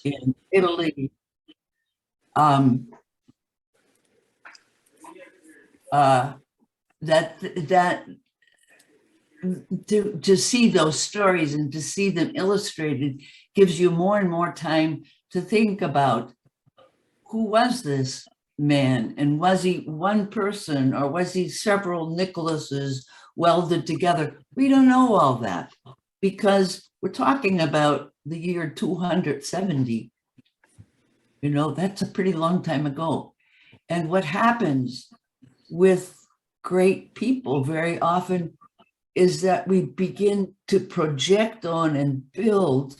in Italy, um, that to see those stories and to see them illustrated gives you more and more time to think about who was this man, and was he one person or was he several Nicholases welded together? We don't know all that because we're talking about the year 270. You know, that's a pretty long time ago. And what happens with great people very often is that we begin to project on and build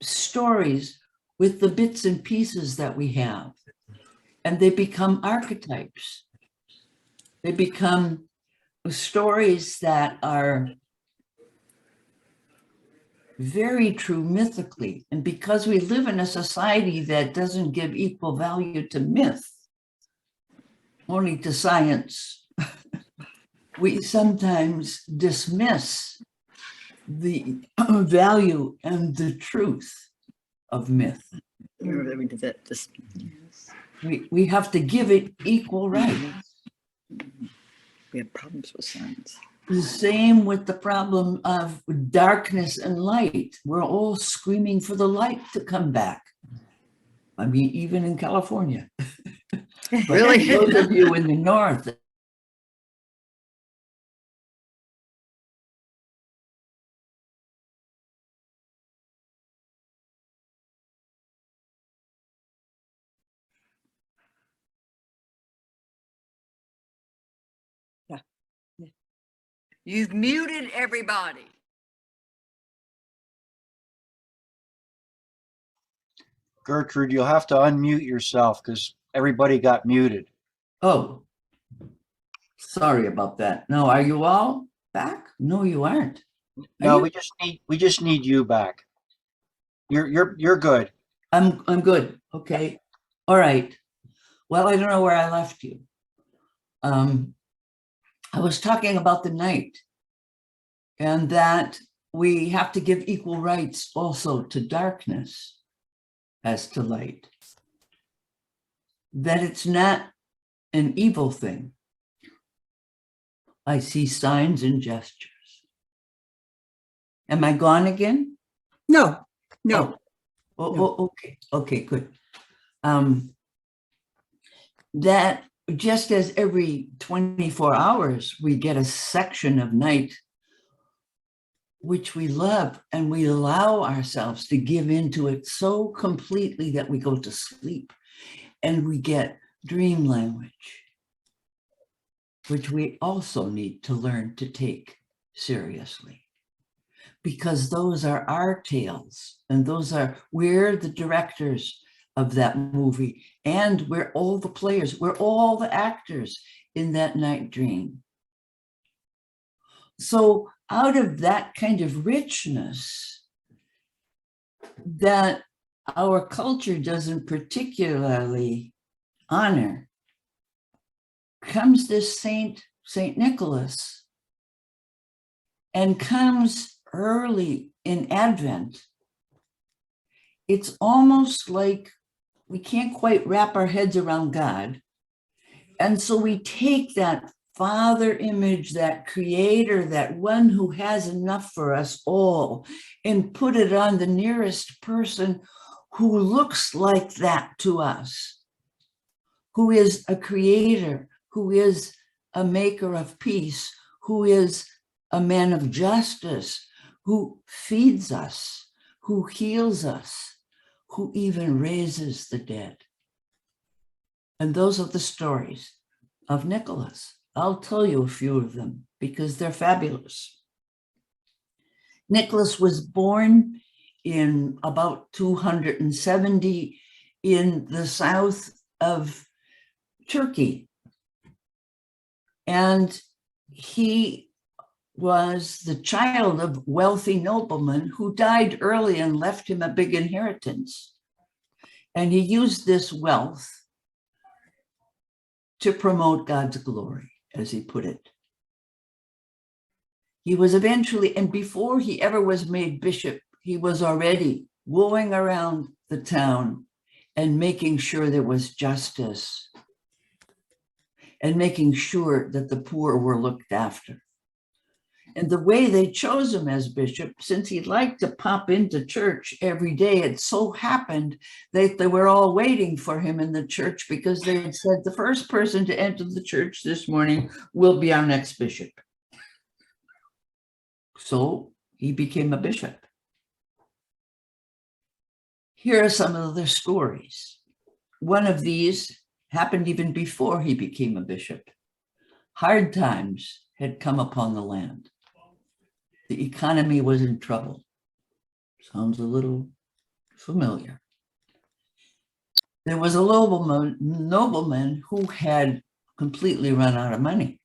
stories with the bits and pieces that we have. And they become archetypes. They become stories that are very true mythically. And because we live in a society that doesn't give equal value to myth, only to science, we sometimes dismiss the value and the truth of myth. Remember we did that. We have to give it equal rights. We have problems with science. The same with the problem of darkness and light. We're all screaming for the light to come back. I mean, even in California. Really? Those of you in the north. You've muted everybody. Gertrude, you'll have to unmute yourself because everybody got muted. Oh, sorry about that. No, are you all back? No, you aren't. No, we just need you back. You're good. I'm good. Okay. All right. Well, I don't know where I left you. I was talking about the night and that we have to give equal rights also to darkness as to light. That it's not an evil thing. I see signs and gestures. Am I gone again? No, no. Okay, good. That just as every 24 hours we get a section of night which we love, and we allow ourselves to give into it so completely that we go to sleep, and we get dream language, which we also need to learn to take seriously, because those are our tales, and we're the directors of that movie, and we're all the players, we're all the actors in that night dream. So out of that kind of richness that our culture doesn't particularly honor, comes this Saint Nicholas, and comes early in Advent. It's almost like we can't quite wrap our heads around God. And so we take that Father image, that creator, that one who has enough for us all, and put it on the nearest person who looks like that to us, who is a creator, who is a maker of peace, who is a man of justice, who feeds us, who heals us, who even raises the dead. And those are the stories of Nicholas. I'll tell you a few of them because they're fabulous. Nicholas was born in about 270 in the south of Turkey. And he was the child of wealthy noblemen who died early and left him a big inheritance. And he used this wealth to promote God's glory, as he put it. He was eventually, and before he ever was made bishop, he was already wooing around the town and making sure there was justice and making sure that the poor were looked after. And the way they chose him as bishop, since he liked to pop into church every day, it so happened that they were all waiting for him in the church because they had said the first person to enter the church this morning will be our next bishop. So he became a bishop. Here are some of the stories. One of these happened even before he became a bishop. Hard times had come upon the land. The economy was in trouble. Sounds a little familiar. There was a nobleman who had completely run out of money.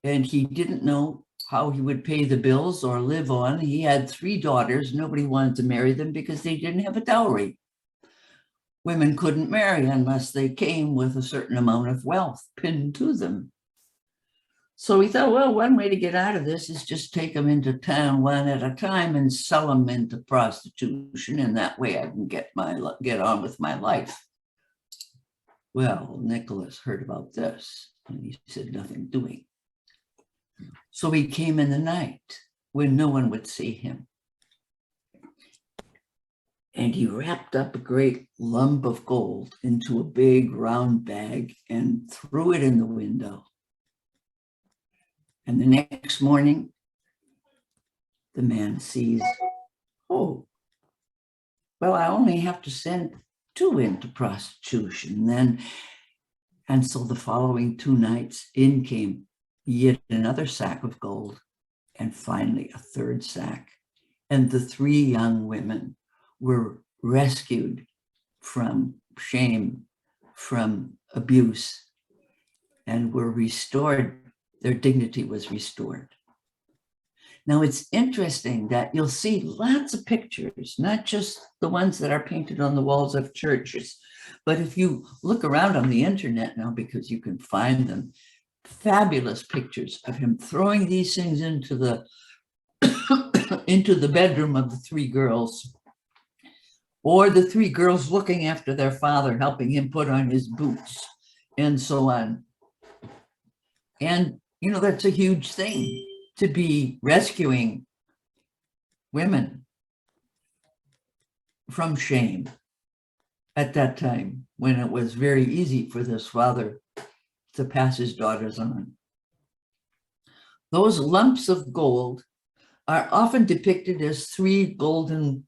And he didn't know how he would pay the bills or live on. He had 3 daughters. Nobody wanted to marry them because they didn't have a dowry. Women couldn't marry unless they came with a certain amount of wealth pinned to them. So he thought, well, one way to get out of this is just take them into town one at a time and sell them into prostitution. And that way I can get on with my life. Well, Nicholas heard about this and he said, nothing doing. So he came in the night when no one would see him. And he wrapped up a great lump of gold into a big round bag and threw it in the window. And the next morning, the man sees, oh, well, I only have to send 2 into prostitution then. And so the following 2 nights, in came yet another sack of gold, and finally a 3rd sack. And the 3 young women were rescued from shame, from abuse, and were restored. Their dignity was restored. Now it's interesting that you'll see lots of pictures, not just the ones that are painted on the walls of churches, but if you look around on the internet now, because you can find them, fabulous pictures of him throwing these things into the into the bedroom of the 3 girls, or the 3 girls looking after their father, helping him put on his boots, and so on. And you know, that's a huge thing, to be rescuing women from shame at that time, when it was very easy for this father to pass his daughters on. Those lumps of gold are often depicted as 3 golden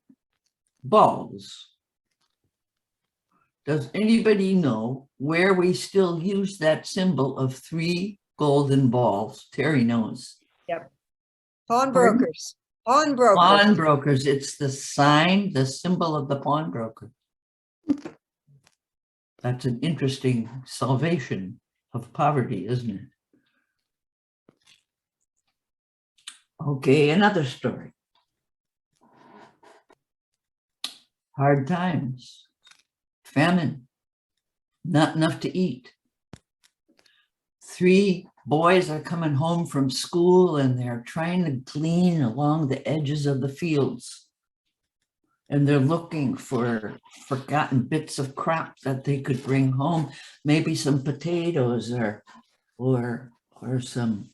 balls. Does anybody know where we still use that symbol of 3 golden balls? Terry knows. Pawnbrokers. Pawnbrokers. Pawnbrokers. It's the sign, the symbol of the pawnbroker. That's an interesting salvation of poverty, isn't it? Okay, another story. Hard times, famine, not enough to eat. 3 boys are coming home from school and they're trying to glean along the edges of the fields. And they're looking for forgotten bits of crop that they could bring home, maybe some potatoes or some,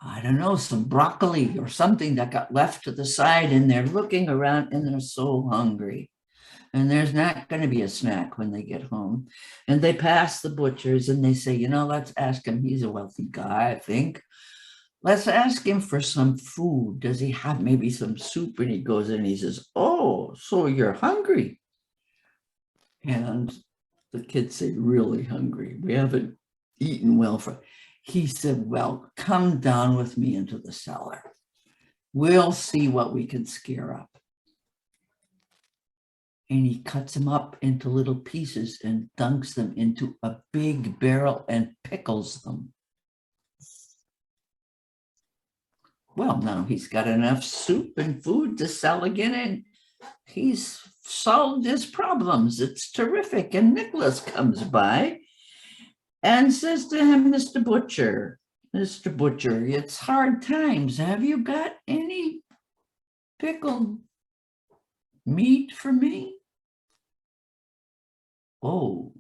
I don't know, some broccoli or something that got left to the side, and they're looking around and they're so hungry. And there's not going to be a snack when they get home. And they pass the butchers and they say, you know, let's ask him. He's a wealthy guy, I think. Let's ask him for some food. Does he have maybe some soup? And he goes in and he says, oh, so you're hungry. And the kids say, really hungry. We haven't eaten well for. He said, well, come down with me into the cellar. We'll see what we can scare up. And he cuts them up into little pieces and dunks them into a big barrel and pickles them. Well, now he's got enough soup and food to sell again, and he's solved his problems. It's terrific. And Nicholas comes by and says to him, Mr. Butcher, it's hard times. Have you got any pickled meat for me? Oh,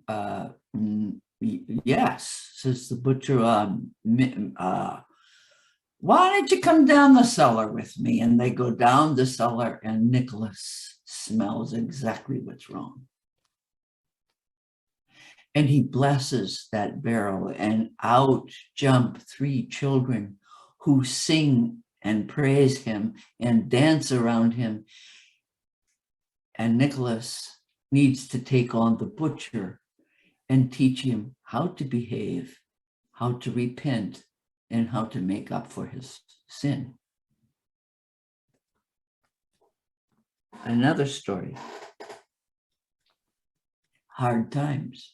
yes, says the butcher. Why don't you come down the cellar with me? And they go down the cellar, and Nicholas smells exactly what's wrong. And he blesses that barrel, and out jump 3 children who sing and praise him and dance around him. And Nicholas needs to take on the butcher and teach him how to behave, how to repent, and how to make up for his sin. Another story. Hard times.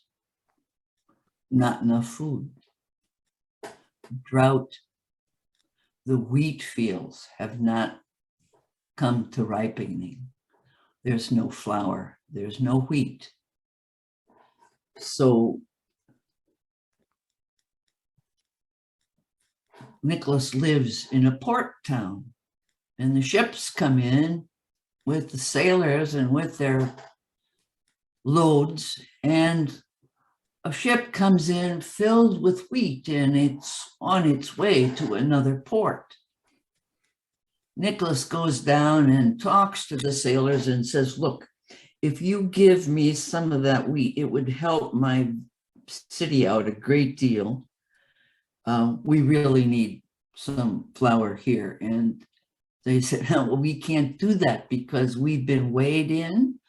Not enough food. Drought. The wheat fields have not come to ripening. There's no flour. There's no wheat. So Nicholas lives in a port town, and the ships come in with the sailors and with their loads, and a ship comes in filled with wheat, and it's on its way to another port. Nicholas goes down and talks to the sailors and says, look, if you give me some of that wheat, it would help my city out a great deal. We really need some flour here. And they said, well, we can't do that because we've been weighed in.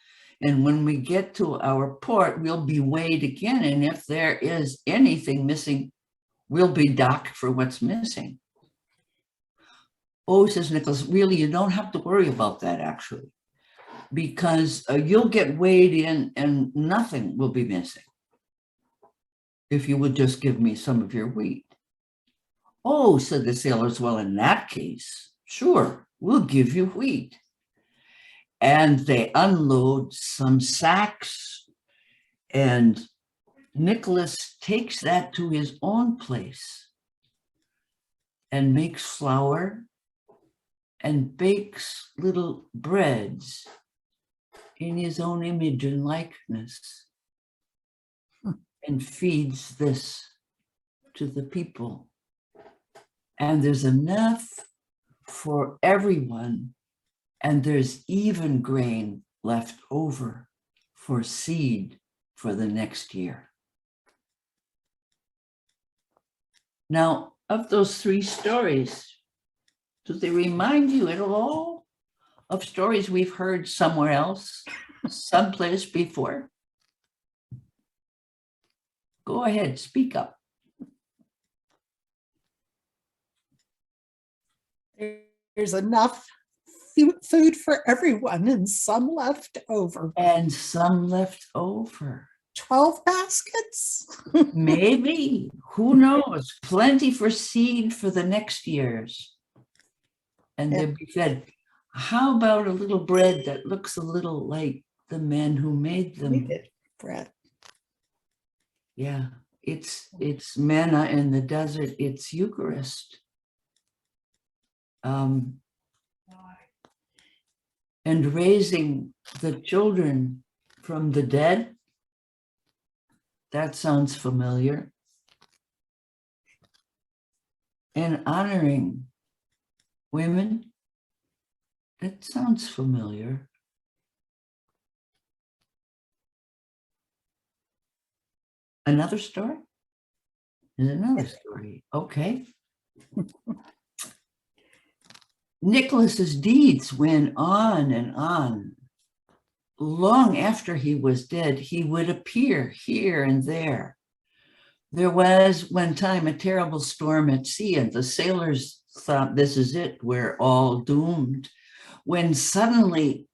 And when we get to our port, we'll be weighed again. And if there is anything missing, we'll be docked for what's missing. Oh, says Nicholas, really, you don't have to worry about that, actually, because you'll get weighed in and nothing will be missing if you would just give me some of your wheat. Oh, said the sailors, well, in that case, sure, we'll give you wheat. And they unload some sacks, and Nicholas takes that to his own place and makes flour and bakes little breads in his own image and likeness and feeds this to the people. And there's enough for everyone, and there's even grain left over for seed for the next year. Now, of those 3 stories, do they remind you at all of stories we've heard somewhere else, someplace before? Go ahead, speak up. There's enough food for everyone and some left over. And some left over. 12 baskets? Maybe, who knows? Plenty for seed for the next years. And they'll be fed. How about a little bread that looks a little like the men who made them? We did bread. Yeah, it's manna in the desert. It's Eucharist. And raising the children from the dead. That sounds familiar. And honoring women. That sounds familiar. Another story? There's another story. Okay. Nicholas's deeds went on and on. Long after he was dead, he would appear here and there. There was one time a terrible storm at sea, and the sailors thought, this is it, we're all doomed. When suddenly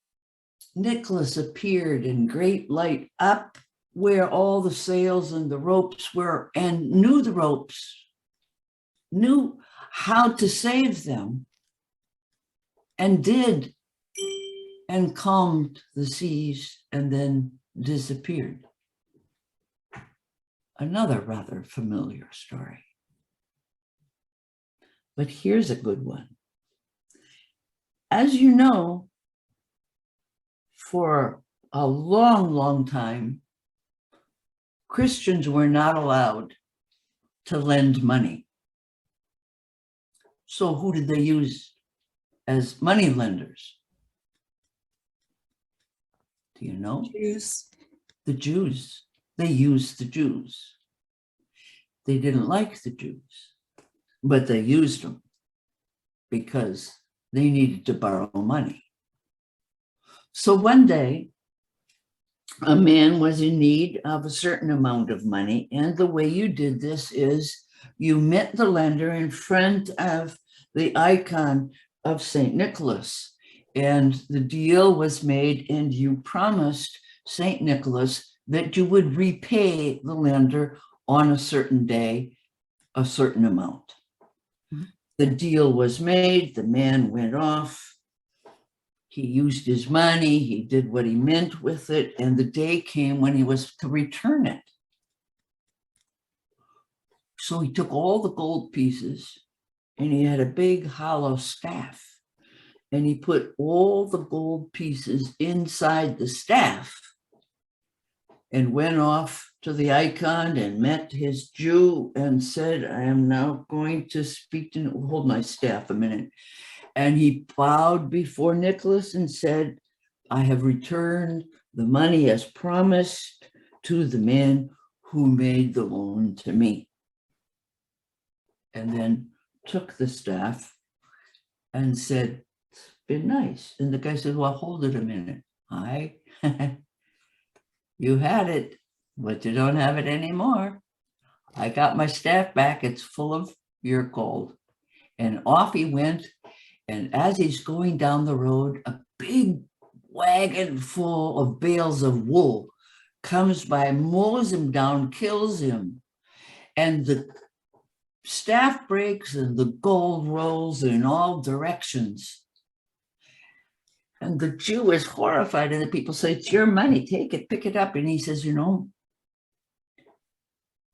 Nicholas appeared in great light up where all the sails and the ropes were, and knew the ropes, knew how to save them, and did, and calmed the seas, and then disappeared. Another rather familiar story. But here's a good one. as you know, for a long, long time, Christians were not allowed to lend money. So who did they use as money lenders? Do you know? Jews. The Jews. They used the Jews. They didn't like the Jews, but they used them because they needed to borrow money. So one day, a man was in need of a certain amount of money, and the way you did this is you met the lender in front of the icon of St. Nicholas, and the deal was made, and you promised St. Nicholas that you would repay the lender on a certain day, a certain amount. The deal was made, the man went off, he used his money, he did what he meant with it, and the day came when he was to return it. So he took all the gold pieces and he had a big hollow staff, and he put all the gold pieces inside the staff and went off to the icon and met his Jew and said, I am now going to speak to, hold my staff a minute. And he bowed before Nicholas and said, I have returned the money as promised to the man who made the loan to me. And then took the staff and said, it's been nice. And the guy said, well, hold it a minute. You had it, but you don't have it anymore. I got my staff back. It's full of your gold. And off he went. And as he's going down the road, a big wagon full of bales of wool comes by, mows him down, kills him. And the staff breaks and the gold rolls in all directions. And the Jew is horrified, and the people say, it's your money, take it, pick it up. And he says, you know,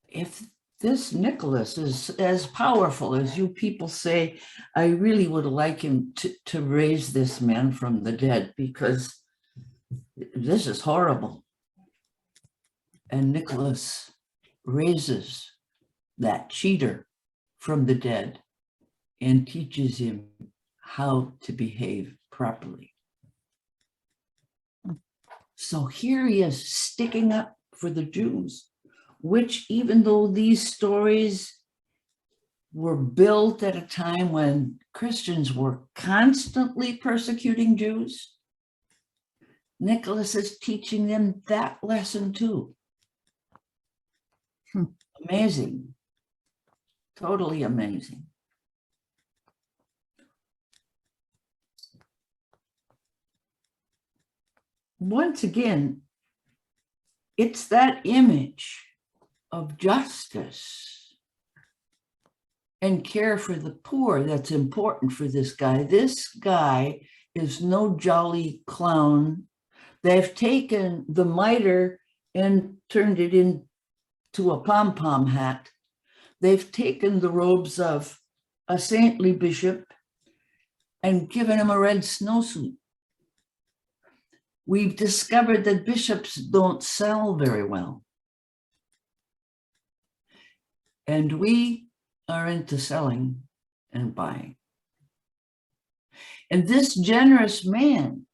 if this Nicholas is as powerful as you people say, I really would like him to raise this man from the dead, because this is horrible. And Nicholas raises that cheater from the dead and teaches him how to behave properly. So here he is sticking up for the Jews, which, even though these stories were built at a time when Christians were constantly persecuting Jews, Nicholas is teaching them that lesson too. Amazing. Totally amazing. Once again, it's that image of justice and care for the poor that's important for this guy. This guy is no jolly clown. They've taken the mitre and turned it into a pom-pom hat. They've taken the robes of a saintly bishop and given him a red snowsuit. We've discovered that bishops don't sell very well. And we are into selling and buying. And this generous man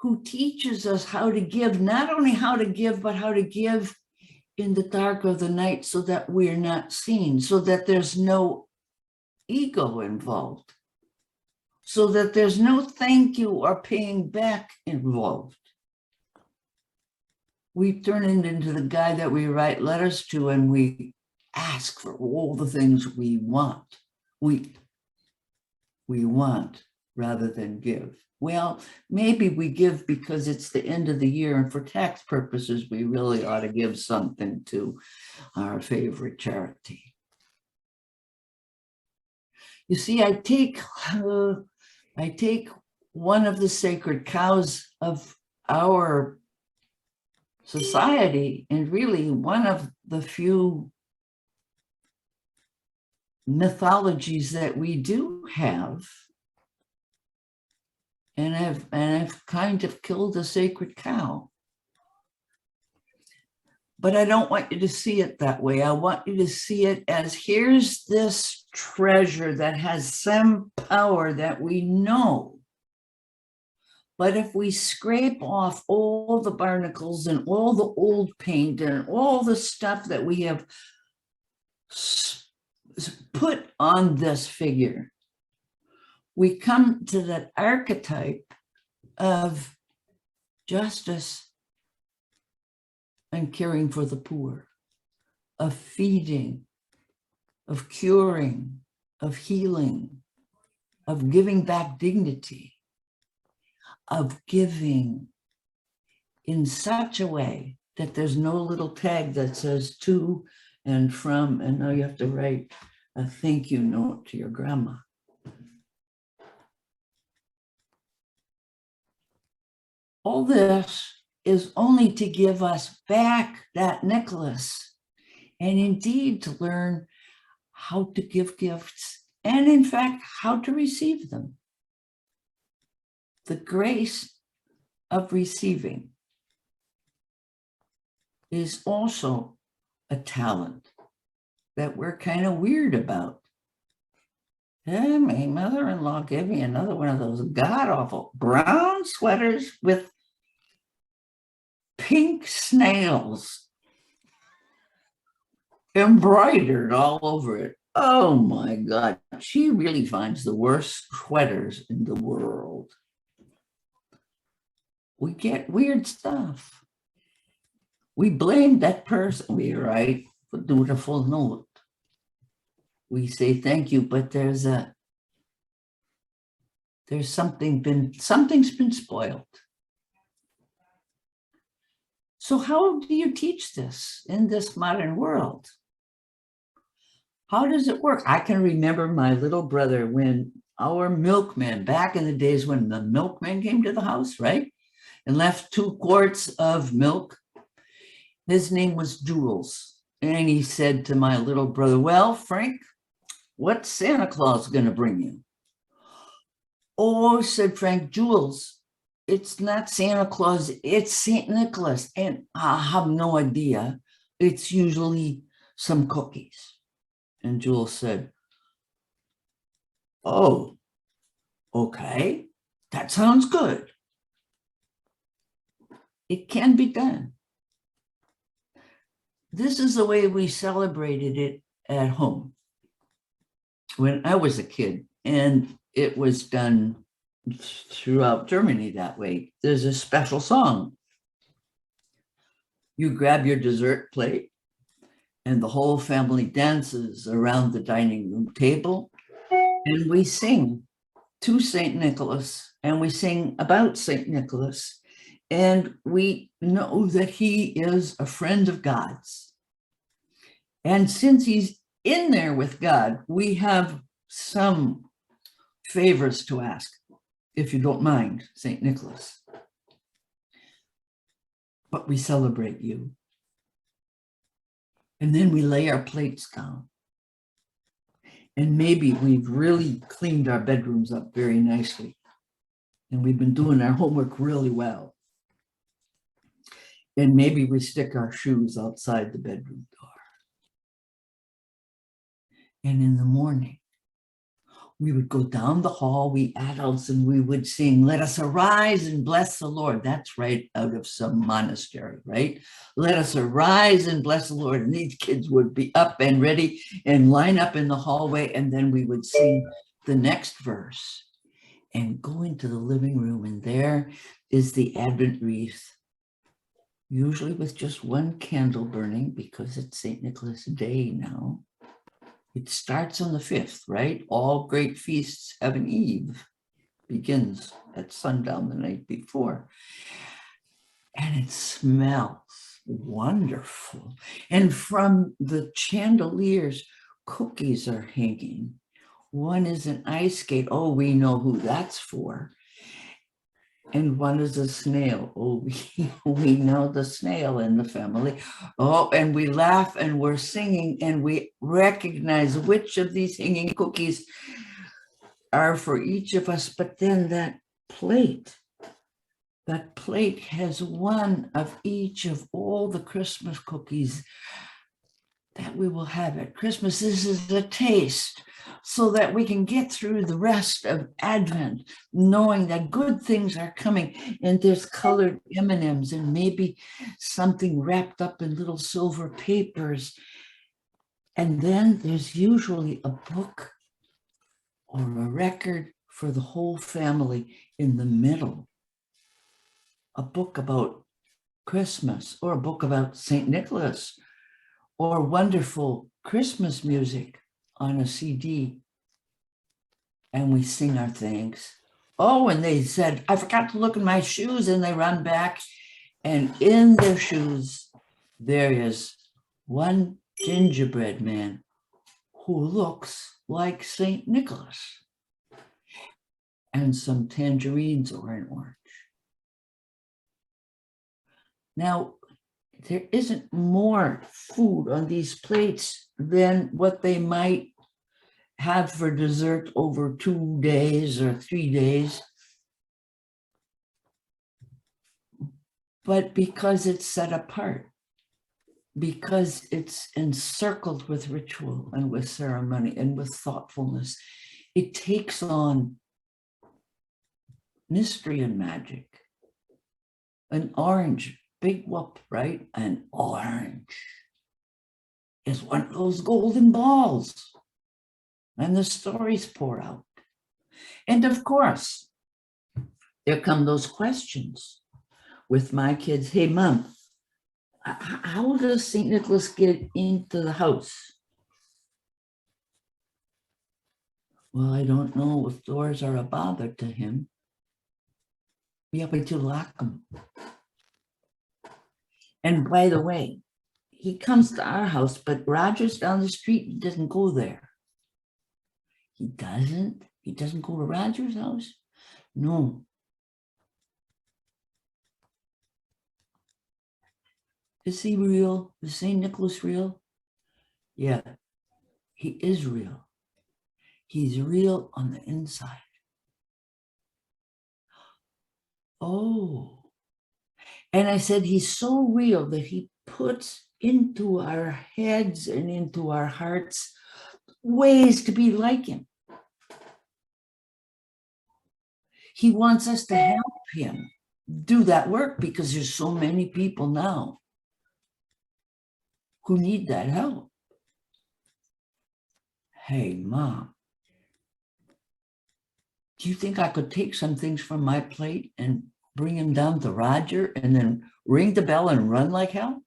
who teaches us how to give, not only how to give, but how to give in the dark of the night so that we're not seen, so that there's no ego involved, so that there's no thank you or paying back involved. We turn it into the guy that we write letters to, and we ask for all the things we want. We want rather than give. Well, maybe we give because it's the end of the year, and for tax purposes, we really ought to give something to our favorite charity. You see, I take one of the sacred cows of our society, and really one of the few mythologies that we do have, and I've kind of killed a sacred cow. But I don't want you to see it that way. I want you to see it as here's this treasure that has some power that we know. But if we scrape off all the barnacles and all the old paint and all the stuff that we have put on this figure, we come to that archetype of justice and caring for the poor, of feeding, of curing, of healing, of giving back dignity, of giving in such a way that there's no little tag that says to and from, and now you have to write a thank you note to your grandma. All this is only to give us back that necklace, and indeed to learn how to give gifts, and in fact, how to receive them. The grace of receiving is also a talent that we're kind of weird about. Yeah, my mother-in-law gave me another one of those god-awful brown sweaters with pink snails embroidered all over it. Oh my God, she really finds the worst sweaters in the world. We get weird stuff. We blame that person. We write a dutiful note. We say thank you, but something's been spoiled. So how do you teach this in this modern world? How does it work? I can remember my little brother when our milkman, back in the days when the milkman came to the house, right? And left 2 quarts of milk. His name was Jules. And he said to my little brother, well, Frank, what's Santa Claus going to bring you? Oh, said Frank, Jules, it's not Santa Claus, it's St. Nicholas. And I have no idea. It's usually some cookies. And Jules said, oh, okay, that sounds good. It can be done. This is the way we celebrated it at home when I was a kid, and it was done throughout Germany that way. There's a special song. You grab your dessert plate and the whole family dances around the dining room table, and we sing to St. Nicholas, and we sing about St. Nicholas, and we know that he is a friend of God's. And since he's in there with God, we have some favors to ask, if you don't mind, St. Nicholas. But we celebrate you. And then we lay our plates down. And maybe we've really cleaned our bedrooms up very nicely. And we've been doing our homework really well. And maybe we stick our shoes outside the bedroom door. And in the morning, we would go down the hall, we adults, and we would sing, let us arise and bless the Lord. That's right out of some monastery, right? Let us arise and bless the Lord. And these kids would be up and ready and line up in the hallway. And then we would sing the next verse and go into the living room. And there is the Advent wreath, usually with just one candle burning because it's St. Nicholas Day now. It starts on the 5th, right? All great feasts have an eve. Begins at sundown the night before. And it smells wonderful. And from the chandeliers, cookies are hanging. One is an ice skate. Oh, we know who that's for. And one is a snail. Oh, we know the snail in the family. Oh, and we laugh and we're singing and we recognize which of these hanging cookies are for each of us. But then that plate. That plate has one of each of all the Christmas cookies that we will have at Christmas. This is a taste so that we can get through the rest of Advent, knowing that good things are coming. And there's colored M&Ms and maybe something wrapped up in little silver papers. And then there's usually a book or a record for the whole family in the middle. A book about Christmas or a book about St. Nicholas or wonderful Christmas music on a CD. And we sing our thanks. Oh, and they said, I forgot to look in my shoes, and they run back, and in their shoes, there is one gingerbread man who looks like St. Nicholas, and some tangerines or an orange. Now, there isn't more food on these plates than what they might have for dessert over 2 days or 3 days. But because it's set apart, because it's encircled with ritual and with ceremony and with thoughtfulness, it takes on mystery and magic. An orange, big whoop, right? An orange is one of those golden balls. And the stories pour out. And of course, there come those questions with my kids. Hey, Mom, how does St. Nicholas get into the house? Well, I don't know if doors are a bother to him. Yeah, but you lock them. And by the way, he comes to our house, but Roger's down the street, he doesn't go there. He doesn't? He doesn't go to Roger's house? No. Is he real? Is St. Nicholas real? Yeah, he is real. He's real on the inside. Oh. And I said, he's so real that he puts into our heads and into our hearts ways to be like him. He wants us to help him do that work because there's so many people now who need that help. Hey, Mom, do you think I could take some things from my plate and bring him down to Roger and then ring the bell and run like hell?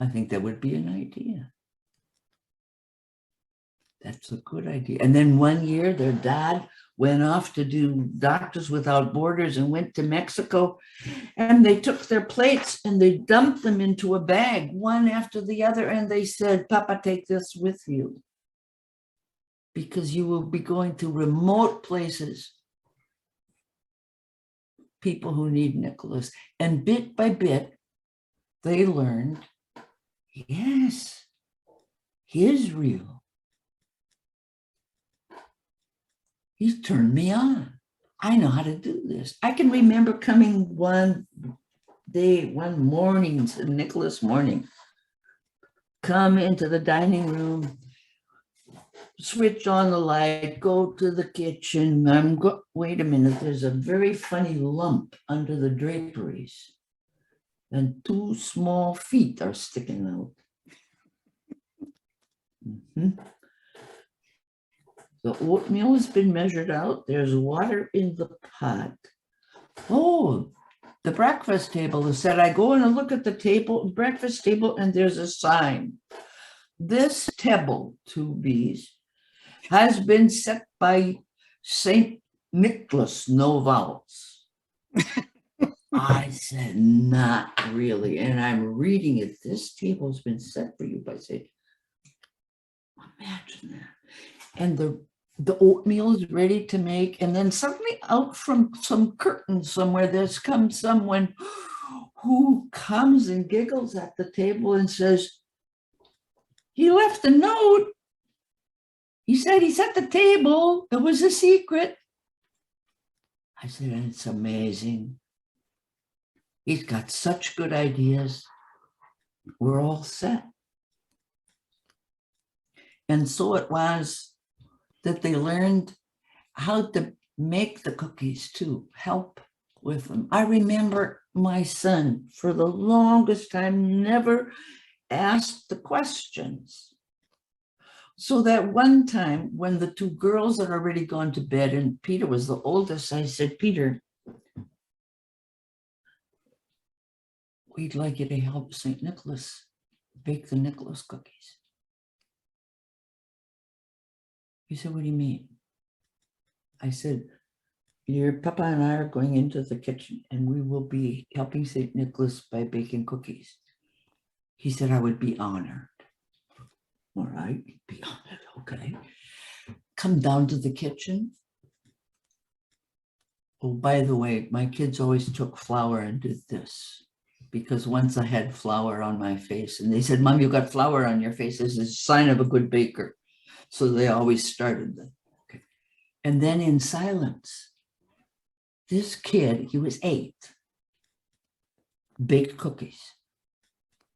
I think that would be an idea. That's a good idea. And then one year their dad went off to do Doctors Without Borders and went to Mexico, and they took their plates and they dumped them into a bag, one after the other. And they said, Papa, take this with you because you will be going to remote places, people who need Nicholas. And bit by bit, they learned, yes, he is real. He's turned me on. I know how to do this. I can remember coming one day, one morning, St. Nicholas morning, come into the dining room, switch on the light, go to the kitchen. Wait a minute, there's a very funny lump under the draperies, and 2 small feet are sticking out. The oatmeal has been measured out. There's water in the pot. Oh, the breakfast table is set. I go and I look at the table, breakfast table, and there's a sign. This table, 2 B's, has been set by St. Nicholas, no vowels. I said, not really. And I'm reading it. This table has been set for you by St. Imagine that. And the oatmeal is ready to make. And then suddenly out from some curtain somewhere, there's come someone who comes and giggles at the table and says, he left a note. He said he set the table. It was a secret. I said, it's amazing. He's got such good ideas. We're all set. And so it was that they learned how to make the cookies too, help with them. I remember my son for the longest time never asked the questions. So that one time when the two girls had already gone to bed and Peter was the oldest, I said, Peter, we'd like you to help St. Nicholas bake the Nicholas cookies. He said, what do you mean? I said, your papa and I are going into the kitchen and we will be helping St. Nicholas by baking cookies. He said, I would be honored. All right, be honored, okay. Come down to the kitchen. Oh, by the way, my kids always took flour and did this because once I had flour on my face and they said, Mom, you got flour on your face. This is a sign of a good baker. So they always started them. Okay. And then in silence, this kid, he was 8, baked cookies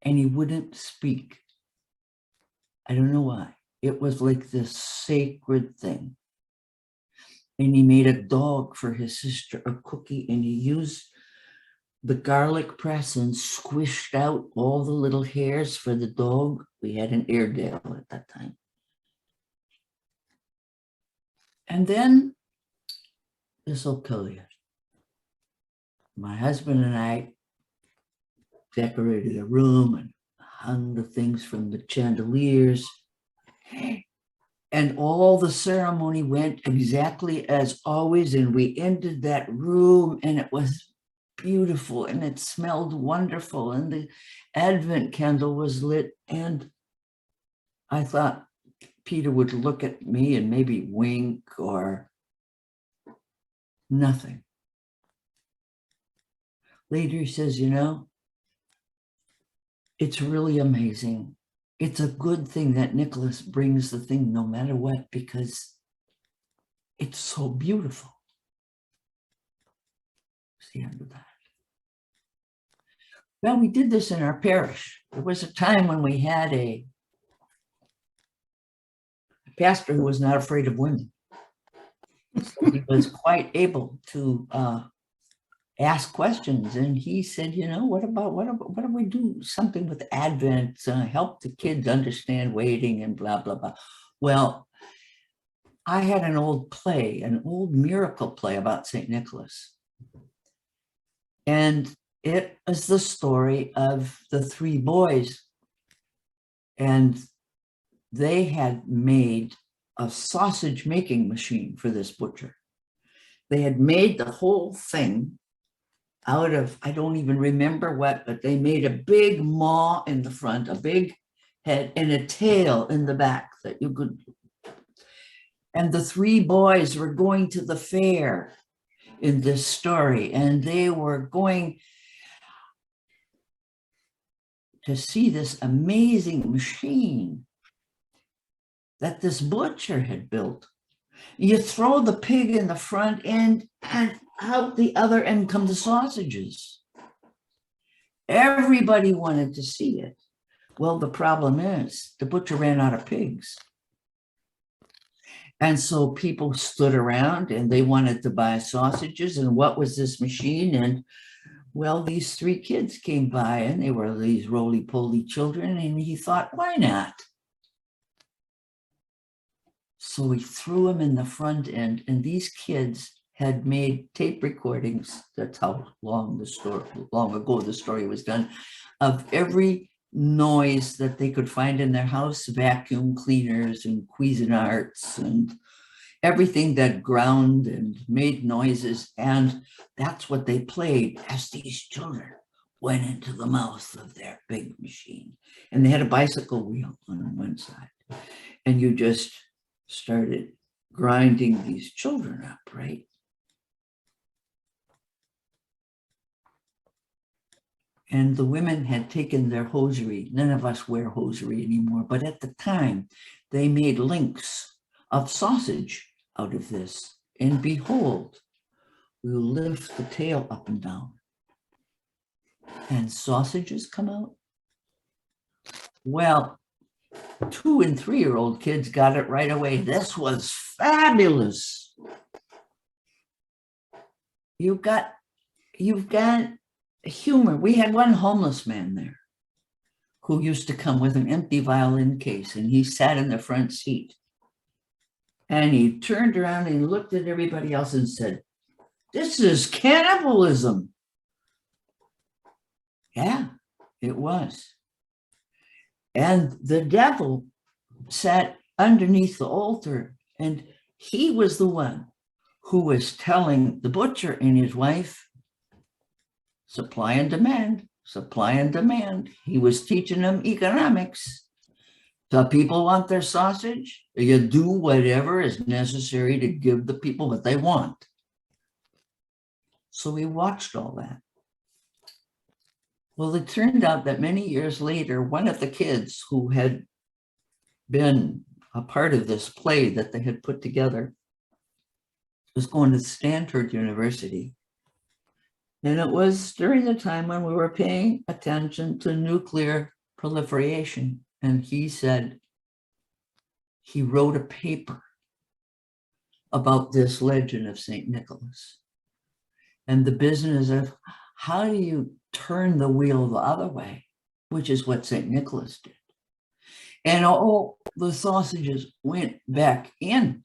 and he wouldn't speak. I don't know why. It was like this sacred thing. And he made a dog for his sister, a cookie, and he used the garlic press and squished out all the little hairs for the dog. We had an Airedale at that time. And then, this will kill you. My husband and I decorated a room and hung the things from the chandeliers. And all the ceremony went exactly as always. And we ended that room and it was beautiful and it smelled wonderful. And the Advent candle was lit. And I thought Peter would look at me and maybe wink or nothing. Later he says, you know, it's really amazing. It's a good thing that Nicholas brings the thing no matter what, because it's so beautiful. That's the end of that. Well, we did this in our parish. There was a time when we had a pastor who was not afraid of women. So he was quite able to ask questions, and he said, you know, what do we do something with Advent, help the kids understand waiting and blah, blah, blah. Well, I had an old play, an old miracle play about St. Nicholas. And it was the story of the 3 boys. And they had made a sausage making machine for this butcher. They had made the whole thing out of, I don't even remember what, but they made a big maw in the front, a big head, and a tail in the back that you could. And the 3 boys were going to the fair in this story, and they were going to see this amazing machine that this butcher had built. You throw the pig in the front end and out the other end come the sausages. Everybody wanted to see it. Well, the problem is the butcher ran out of pigs. And so people stood around and they wanted to buy sausages. And what was this machine? And well, these 3 kids came by and they were these roly-poly children. And he thought, why not? So he threw them in the front end, and these kids had made tape recordings. That's how long ago the story was done, of every noise that they could find in their house, vacuum cleaners and Cuisinarts and everything that ground and made noises. And that's what they played as these children went into the mouth of their big machine. And they had a bicycle wheel on one side. And you just started grinding these children up, right? And the women had taken their hosiery. None of us wear hosiery anymore, but at the time they made links of sausage out of this. And behold, you lift the tail up and down, and sausages come out. Well, 2- and 3-year-old kids got it right away. This was fabulous. You've got humor. We had one homeless man there who used to come with an empty violin case, and he sat in the front seat. And he turned around and looked at everybody else and said, "This is cannibalism." Yeah, it was. And the devil sat underneath the altar, and he was the one who was telling the butcher and his wife, supply and demand, supply and demand. He was teaching them economics. The people want their sausage, you do whatever is necessary to give the people what they want. So we watched all that. Well, it turned out that many years later, one of the kids who had been a part of this play that they had put together was going to Stanford University. And it was during the time when we were paying attention to nuclear proliferation. And he said he wrote a paper about this legend of St. Nicholas and the business of how do you turn the wheel the other way, which is what St. Nicholas did. And all the sausages went back in.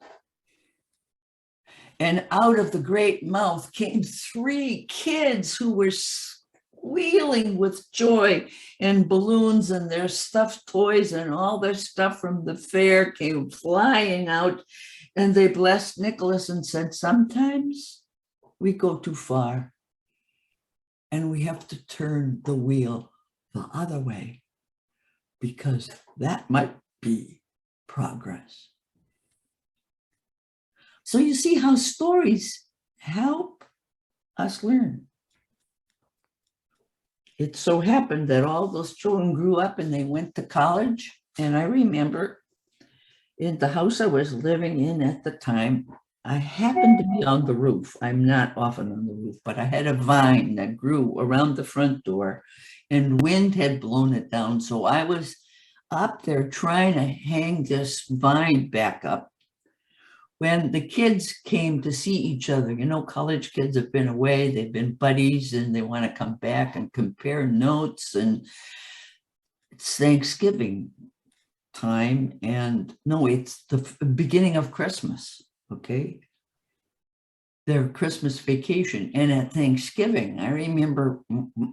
And out of the great mouth came 3 kids who were squealing with joy, and balloons and their stuffed toys and all their stuff from the fair came flying out. And they blessed Nicholas and said, sometimes we go too far and we have to turn the wheel the other way, because that might be progress. So you see how stories help us learn. It so happened that all those children grew up and they went to college. And I remember in the house I was living in at the time, I happened to be on the roof. I'm not often on the roof, but I had a vine that grew around the front door and wind had blown it down. So I was up there trying to hang this vine back up when the kids came to see each other. You know, college kids have been away, they've been buddies, and they want to come back and compare notes. And it's Thanksgiving time, and no, it's the beginning of Christmas, okay? Their Christmas vacation. And at Thanksgiving, I remember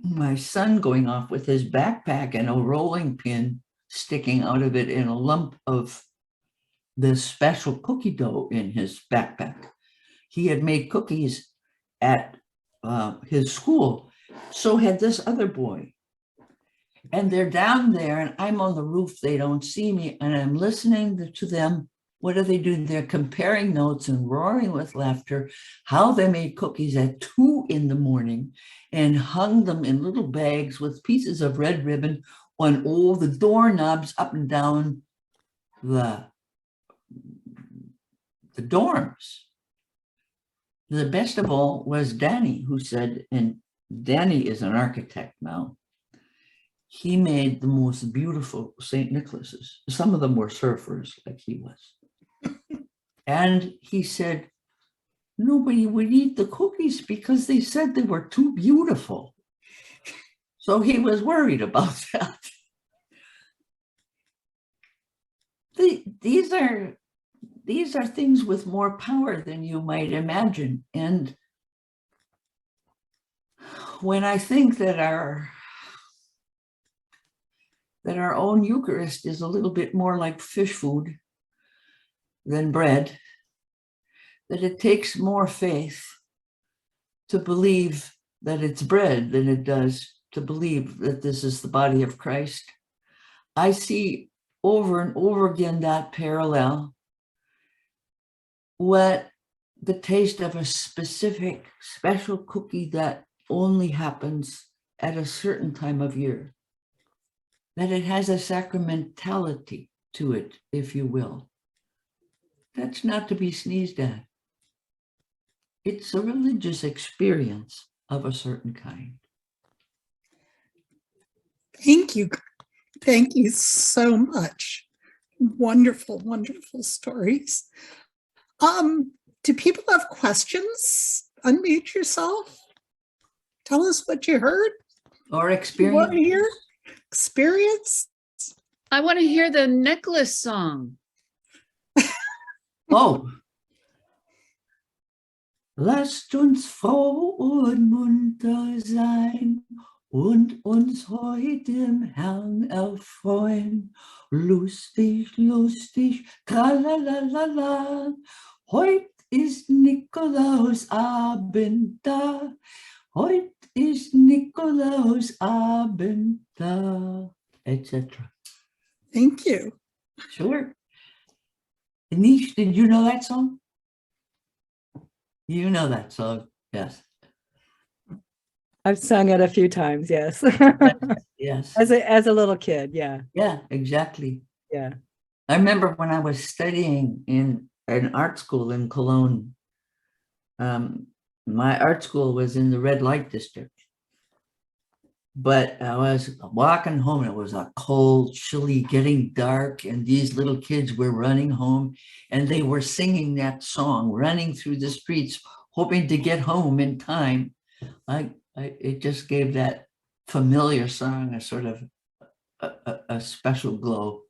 my son going off with his backpack and a rolling pin sticking out of it and a lump of this special cookie dough in his backpack. He had made cookies at his school. So had this other boy. And they're down there and I'm on the roof. They don't see me. And I'm listening to them. What do they do? They're comparing notes and roaring with laughter, how they made cookies at 2 a.m. and hung them in little bags with pieces of red ribbon on all the doorknobs up and down the dorms. The best of all was Danny, who said, and Danny is an architect now, he made the most beautiful St. Nicholases. Some of them were surfers like he was. And he said, nobody would eat the cookies because they said they were too beautiful. So he was worried about that. These are things with more power than you might imagine. And when I think that our own Eucharist is a little bit more like fish food than bread, that it takes more faith to believe that it's bread than it does to believe that this is the body of Christ. I see over and over again that parallel. What the taste of a specific special cookie that only happens at a certain time of year, that it has a sacramentality to it, if you will. That's not to be sneezed at. It's a religious experience of a certain kind. Thank you. Thank you so much. Wonderful, wonderful stories. Do people have questions? Unmute yourself. Tell us what you heard. Or You want experience. to hear experience? I want to hear the necklace song. Oh. Lasst uns froh und munter sein und uns heute im Herrn erfreuen. Lustig, lustig, tralalala. Heut ist Nikolausabend da. Heut ist Nikolausabend da, etc. Thank you. Sure. Anish, did you know that song? You know that song, yes. I've sung it a few times, yes. Yes. As a little kid, yeah, Yeah, exactly. yeah. I remember when I was studying in an art school in Cologne. My art school was in the red light district. But I was walking home, and it was a cold, chilly, getting dark, and these little kids were running home, and they were singing that song, running through the streets, hoping to get home in time. It just gave that familiar song a sort of a special glow.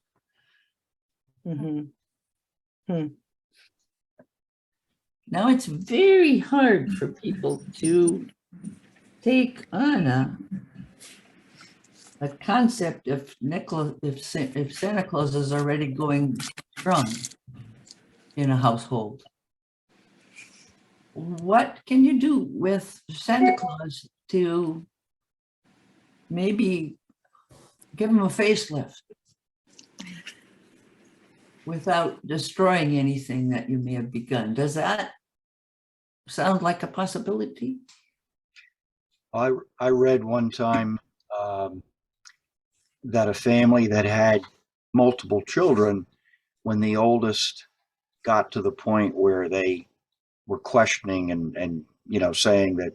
Mhm. Now it's very hard for people to take on a concept if Santa Claus is already going strong in a household. What can you do with Santa Claus to maybe give him a facelift without destroying anything that you may have begun? Does that sound like a possibility? I read one time that a family that had multiple children, when the oldest got to the point where they were questioning and saying that,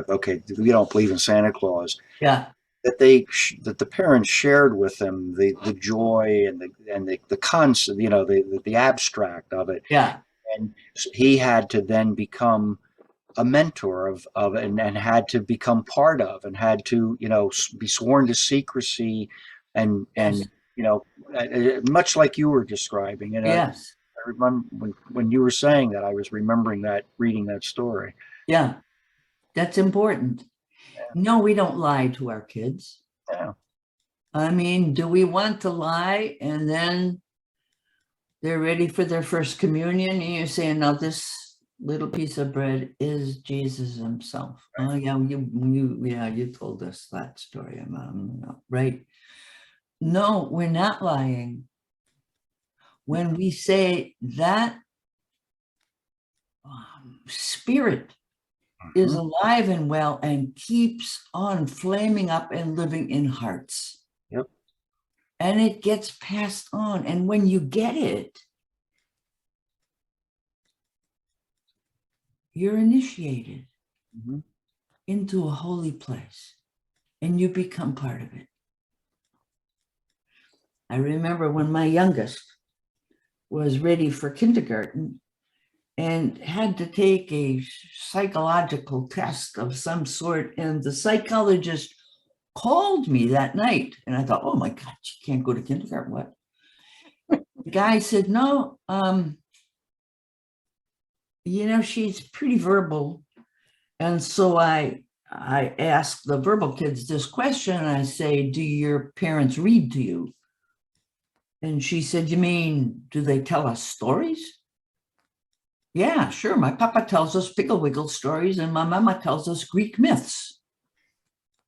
okay, we don't believe in Santa Claus, Yeah, that the parents shared with them the joy and the concept, the abstract of it. yeah, And he had to then become a mentor of and had to become part of, and had to be sworn to secrecy, and yes, much like you were describing. And yes, I remember when you were saying that, I was remembering that, reading that story. yeah. That's important. No, we don't lie to our kids. Yeah. I mean, do we want to lie and then they're ready for their first communion and you're saying, now this little piece of bread is Jesus himself? Oh yeah, you told us that story, Mom, right? No, we're not lying when we say that spirit is alive and well and keeps on flaming up and living in hearts. Yep. And it gets passed on. And when you get it, you're initiated into a holy place and you become part of it. I remember when my youngest was ready for kindergarten and had to take a psychological test of some sort, and the psychologist called me that night, and I thought, oh my God, she can't go to kindergarten, what? The guy said, no, she's pretty verbal. And so I asked the verbal kids this question, and I say, do your parents read to you? And she said, you mean, do they tell us stories? Yeah, sure. My papa tells us Pickle Wiggle stories and my mama tells us Greek myths.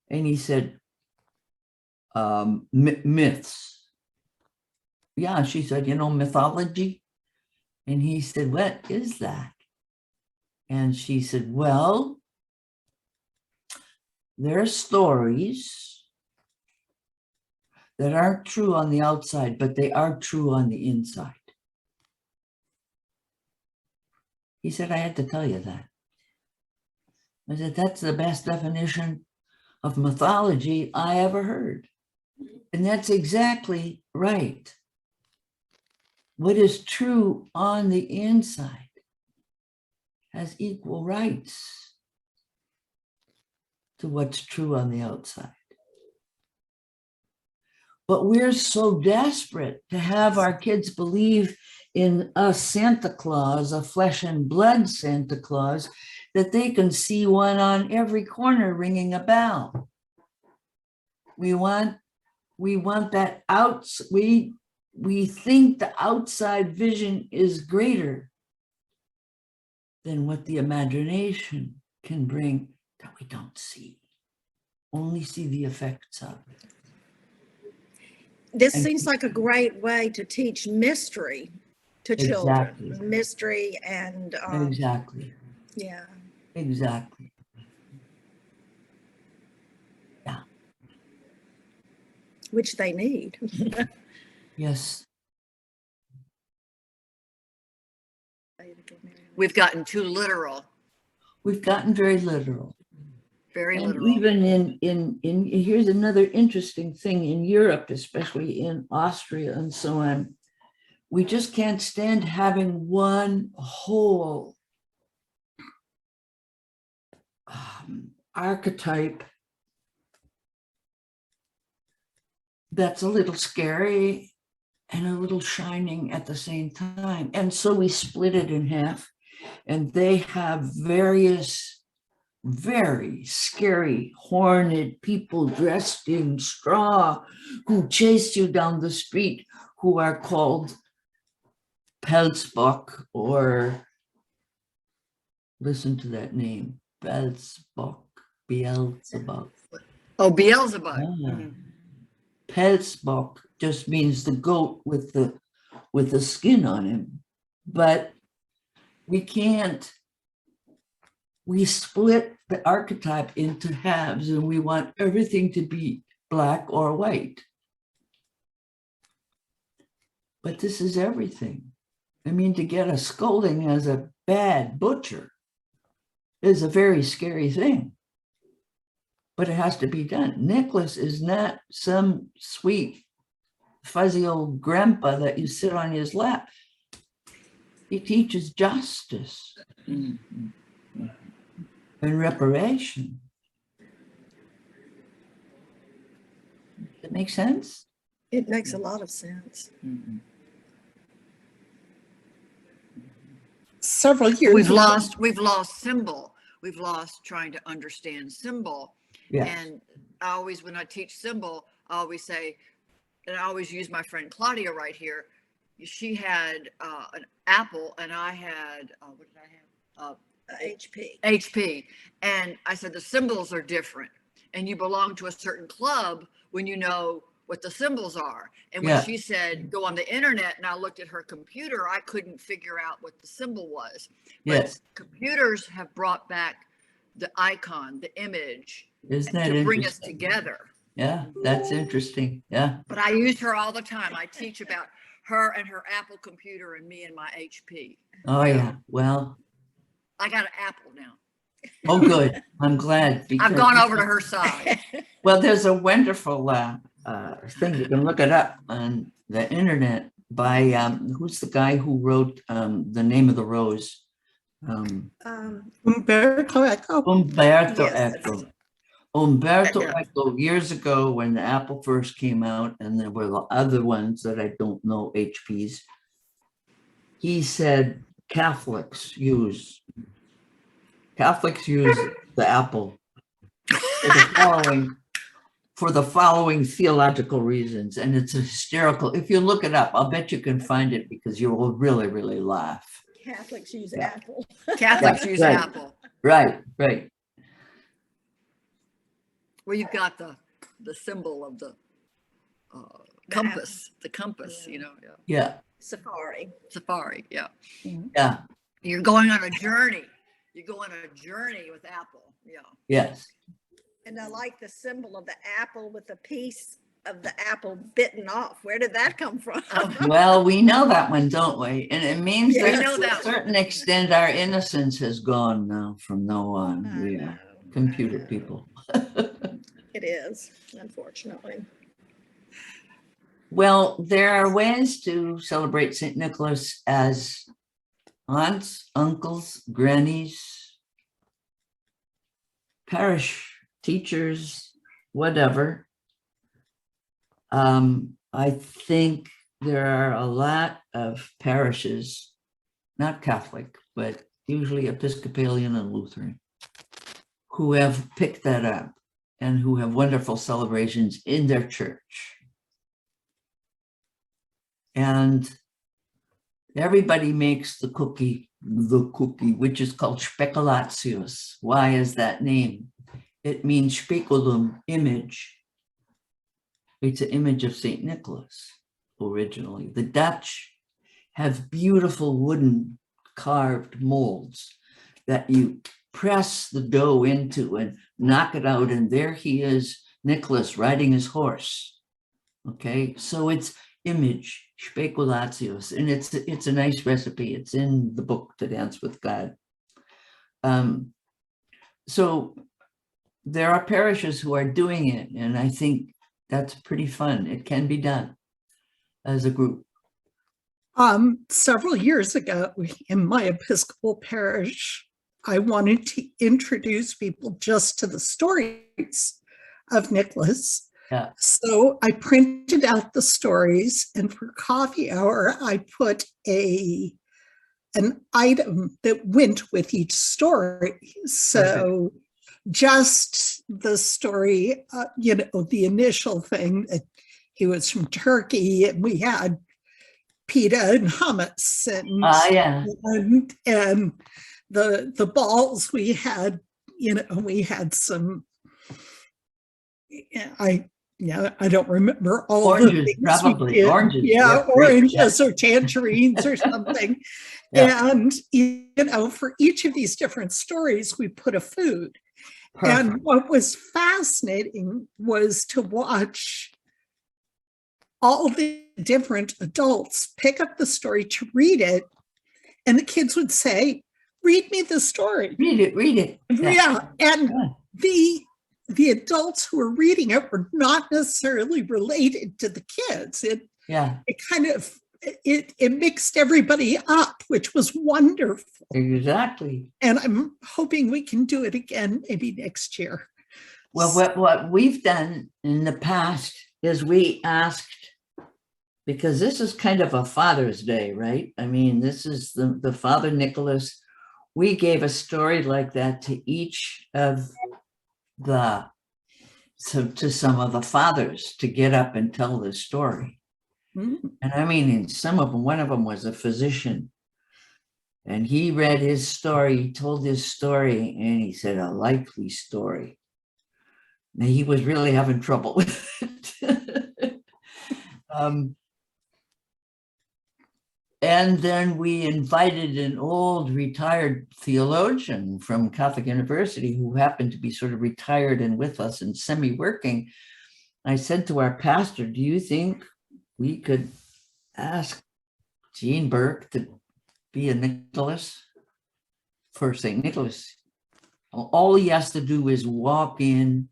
And he said, myths. Yeah, she said, mythology. And he said, what is that? And she said, well, they're stories that aren't true on the outside, but they are true on the inside. He said, I had to tell you that. I said, that's the best definition of mythology I ever heard. And that's exactly right. What is true on the inside has equal rights to what's true on the outside. But we're so desperate to have our kids believe in a Santa Claus, a flesh and blood Santa Claus, that they can see one on every corner ringing a bell. We want that we think the outside vision is greater than what the imagination can bring that we don't see, only see the effects of. This And- seems like a great way to teach mystery to children. Exactly. Mystery and, Exactly, yeah. exactly. Which they need. Yes, We've gotten too literal, we've gotten very literal. very And literal. even in here's another interesting thing in Europe, especially in Austria and so on, we just can't stand having one whole archetype that's a little scary and a little shining at the same time. And so we split it in half, and they have various very scary horned people dressed in straw who chase you down the street, who are called Pelzbock, or listen to that name, Pelzbock, Beelzebub. Oh, Beelzebub. Ah. Pelzbock just means the goat with the skin on him, but we split the archetype into halves, and we want everything to be black or white. But this is everything. I mean, to get a scolding as a bad butcher is a very scary thing. But it has to be done. Nicholas is not some sweet, fuzzy old grandpa that you sit on his lap. He teaches justice and reparation. Does it make sense? It makes a lot of sense. Several years We've ago- lost symbol. We've lost trying to understand symbol. Yes. And I always, when I teach symbol, I always say, and I always use my friend Claudia right here. She had an apple, and I had what did I have? HP. HP. And I said the symbols are different, and you belong to a certain club when you know what the symbols are. And when Yeah. she said go on the internet, and I looked at her computer, I couldn't figure out what the symbol was. But Yes. computers have brought back the icon, the image, Isn't that to bring us interesting? together. Yeah, that's interesting. Yeah. But I use her all the time. I teach about her and her Apple computer and me and my HP. Oh, yeah. Well, I got an Apple now. oh, good. I'm glad. I've because gone over to her side. Well, there's a wonderful thing, you can look it up on the internet by, who's the guy who wrote The Name of the Rose? Umberto Eco. Umberto Yes. Eco. Umberto Yeah. Eco, years ago when the Apple first came out, and there were the other ones that I don't know, HPs, he said Catholics use the Apple for the following theological reasons, and it's hysterical. If you look it up, I'll bet you can find it, because you will really, really laugh. Catholics use Yeah. Apple. Catholics Yeah, use right. Apple. Right, right. Well, you've got the symbol of the compass, the compass, Yeah. yeah. Yeah, Safari. Safari, yeah. yeah, You're going on a journey. You go on a journey with Apple, yeah. yes. And I like the symbol of the apple with the peace of the apple bitten off. Where did that come from? Well, we know that one, don't we? And it means Yeah, that we know to that a one. certain extent, our innocence has gone now from now on. I We know, are computer I know. people. It is, unfortunately. Well, there are ways to celebrate St. Nicholas as aunts, uncles, grannies, parish teachers, whatever. I think there are a lot of parishes, not Catholic, but usually Episcopalian and Lutheran, who have picked that up and who have wonderful celebrations in their church. And everybody makes the cookie, which is called speculatius. Why is that name? It means speculum, image. It's an image of St. Nicholas originally. The Dutch have beautiful wooden carved molds that you press the dough into and knock it out. And there he is, Nicholas, riding his horse. Okay, so it's image, speculatius, and it's a nice recipe. It's in the book, To Dance with God. So there are parishes who are doing it, and I think that's pretty fun. It can be done as a group. Several years ago in my Episcopal parish, I wanted to introduce people just to the stories of Nicholas. Yeah. So I printed out the stories, and for coffee hour, I put an item that went with each story. So just the story, the initial thing that he was from Turkey, and we had pita and hummus, and Yeah. and the balls we had, we had some. I don't remember all Oranges, the things probably. we did. Oranges Yeah, were great. oranges or tangerines or something. Yeah. And for each of these different stories, we put a food. Perfect. And what was fascinating was to watch all the different adults pick up the story to read it, and the kids would say, "Read me the story." Read it. Yeah, and Yeah. the adults who were reading it were not necessarily related to the kids. It kind of it mixed everybody up, which was wonderful. Exactly. And I'm hoping we can do it again maybe next year. Well, what we've done in the past is we asked, because this is kind of a Father's Day, right? I mean, this is the Father Nicholas. We gave a story like that to each of to some of the fathers to get up and tell this story. And I mean, in some of them, one of them was a physician, and he read his story, he told his story, and he said, "A likely story." Now, he was really having trouble with it. And then we invited an old retired theologian from Catholic University who happened to be sort of retired and with us and semi-working. I said to our pastor, "Do you think we could ask Gene Burke to be a Nicholas for St. Nicholas? All he has to do is walk in,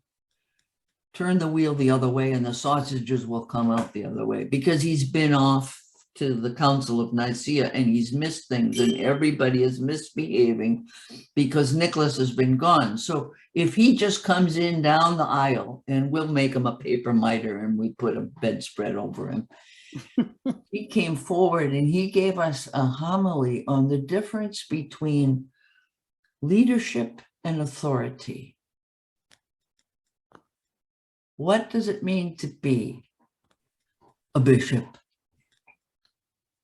turn the wheel the other way, and the sausages will come out the other way," because he's been off to the Council of Nicaea and he's missed things, and everybody is misbehaving because Nicholas has been gone. So if he just comes in down the aisle, and we'll make him a paper miter and we put a bedspread over him. He came forward and he gave us a homily on the difference between leadership and authority. What does it mean to be a bishop?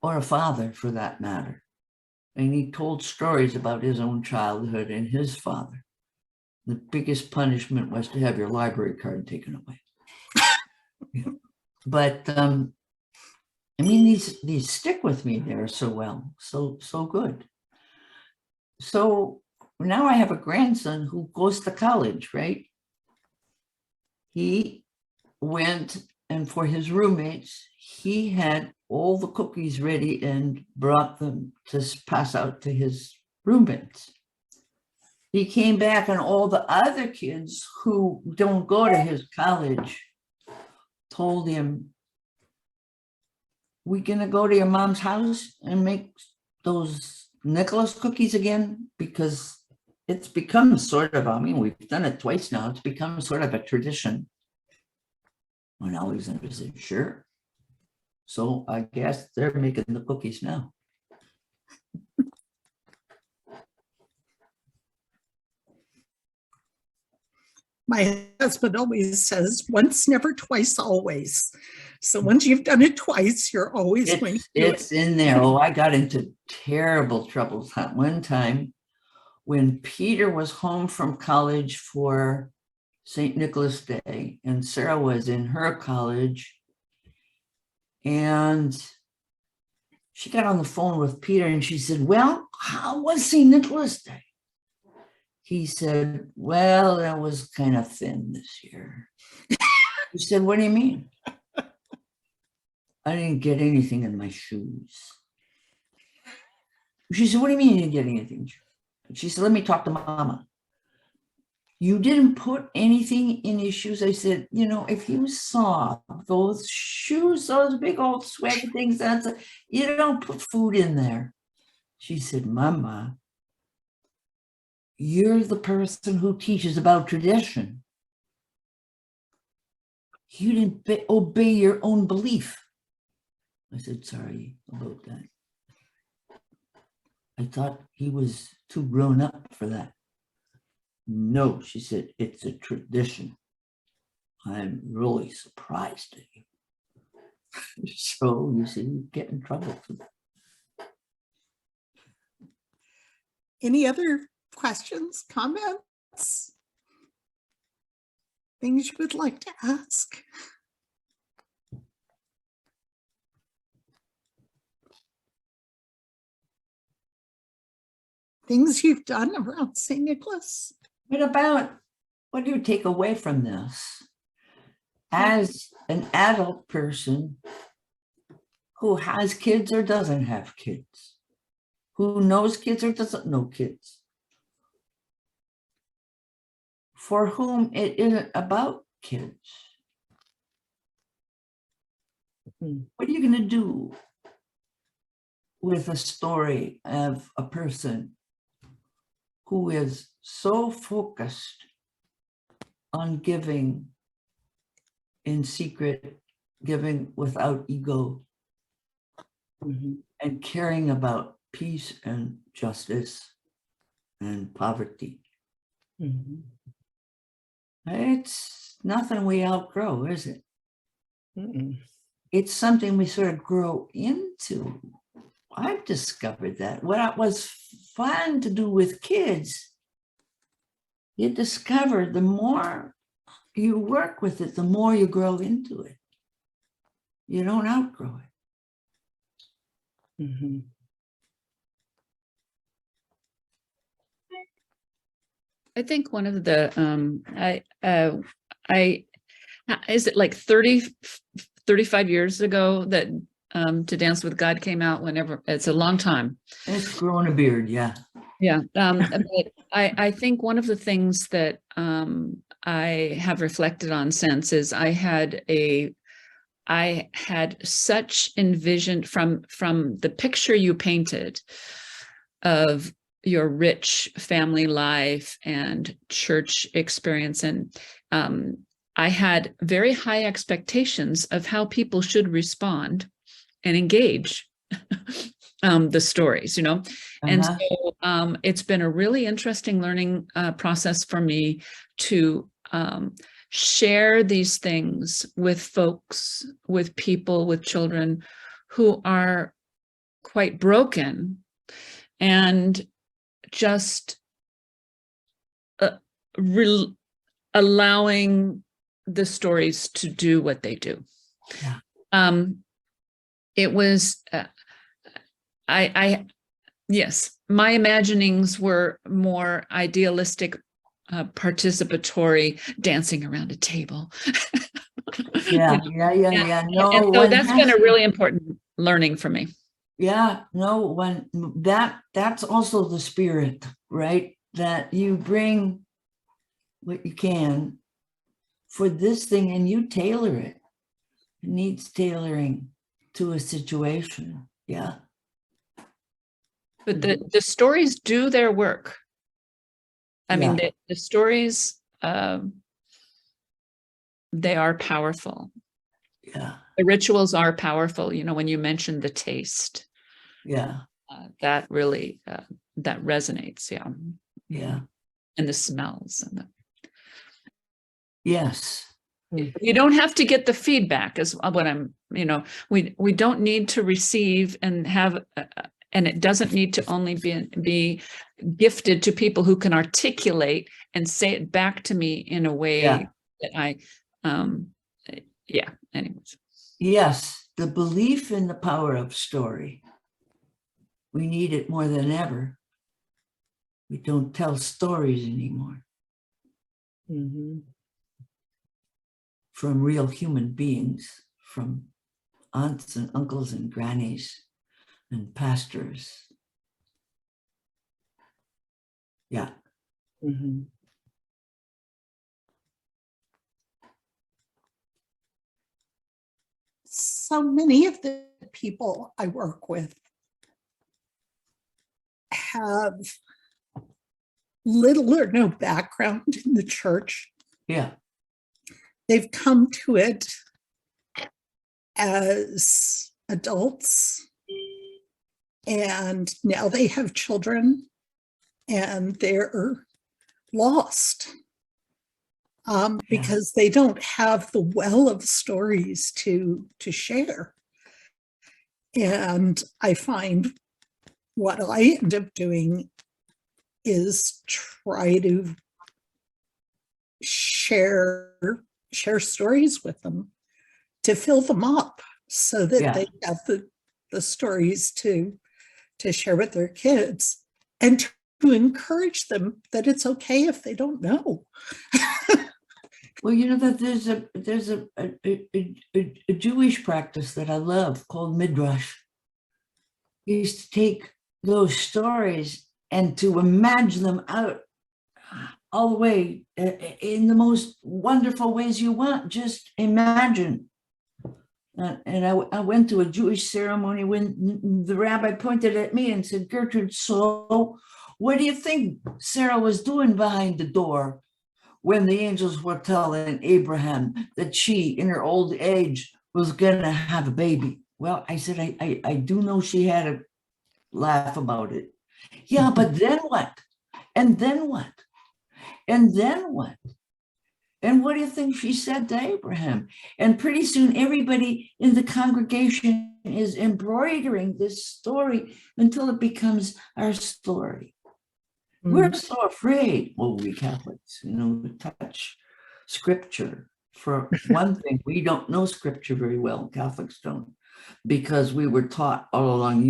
Or a father, for that matter. And he told stories about his own childhood and his father. The biggest punishment was to have your library card taken away. But I mean, these stick with me there so well, so good. So now I have a grandson who goes to college, right? He went and for his roommates, he had all the cookies ready and brought them to pass out to his roommates. He came back and all the other kids who don't go to his college told him, "We gonna go to your mom's house and make those Nicholas cookies again?" Because it's become sort of, I mean, we've done it twice now. It's become sort of a tradition. When I was in, I said, sure. So I guess they're making the cookies now. My husband always says, once, never, twice, always. So once you've done it twice, you're always going to do it. It's in there. Oh, I got into terrible troubles that one time when Peter was home from college for St. Nicholas Day and Sarah was in her college. And she got on the phone with Peter and she said, "Well, how was St. Nicholas Day?" He said, "Well, it was kind of thin this year." He said, "What do you mean?" "I didn't get anything in my shoes." She said, "What do you mean you didn't get anything?" She said, "Let me talk to Mama." "You didn't put anything in your shoes?" I said, "You know, if you saw those shoes, those big old swag things, you don't put food in there." She said, "Mama, you're the person who teaches about tradition. You didn't obey your own belief." I said, "Sorry about that. I thought he was too grown up for that." "No," she said, "it's a tradition. I'm really surprised at you." So you see, you get in trouble for that. Any other questions, comments? Things you would like to ask? Things you've done around St. Nicholas? What do you take away from this as an adult person who has kids or doesn't have kids, who knows kids or doesn't know kids, for whom it isn't about kids? What are you going to do with a story of a person who is so focused on giving in secret, giving without ego, and caring about peace and justice and poverty? It's nothing we outgrow, is it? It's something we sort of grow into. I've discovered that. What was fun to do with kids, you discover the more you work with it, the more you grow into it. You don't outgrow it. I think one of the, is it like 35 years ago that To Dance with God came out? Whenever, it's a long time. It's growing a beard, yeah. Yeah. But I think one of the things that I have reflected on since is I had such envisioned from the picture you painted of your rich family life and church experience. And I had very high expectations of how people should respond and engage the stories, you know. And so it's been a really interesting learning process for me to share these things with folks, with people, with children who are quite broken, and just allowing the stories to do what they do. Yeah. It was, yes, my imaginings were more idealistic, participatory, dancing around a table. Yeah, You know? yeah. And No, so one that's has been a to- really important learning for me. Yeah, no, when that's also the spirit, right? That you bring what you can for this thing and you tailor it. It needs tailoring to a situation. Yeah. But the stories do their work. I mean, Yeah. the stories, they are powerful. Yeah. The rituals are powerful. You know, when you mentioned the taste, Yeah. that really, that resonates. Yeah. Yeah. And the smells and Yes. you don't have to get the feedback is what I'm, you know, we don't need to receive and have, and it doesn't need to only be gifted to people who can articulate and say it back to me in a way Yeah. that I, yeah, anyways. Yes. The belief in the power of story. We need it more than ever. We don't tell stories anymore from real human beings, from aunts and uncles and grannies and pastors. Yeah. So many of the people I work with have little or no background in the church. Yeah. They've come to it as adults, and now they have children and they're lost because they don't have the well of stories to share. And I find what I end up doing is try to share stories with them to fill them up so that they have the stories to share with their kids, and to encourage them that it's okay if they don't know. Well, you know that there's a Jewish practice that I love called midrash. You used to take those stories and to imagine them out all the way in the most wonderful ways you want. Just imagine. And I went to a Jewish ceremony when the rabbi pointed at me and said, Gertrud, so what do you think Sarah was doing behind the door when the angels were telling Abraham that she, in her old age, was going to have a baby? Well, I said, I do know she had a laugh about it. Yeah, but then what? And then what? And then what? And what do you think she said to Abraham? And pretty soon everybody in the congregation is embroidering this story until it becomes our story. We're so afraid, well, we Catholics, you know, to touch scripture. For one thing, we don't know scripture very well. Catholics don't, because we were taught all along,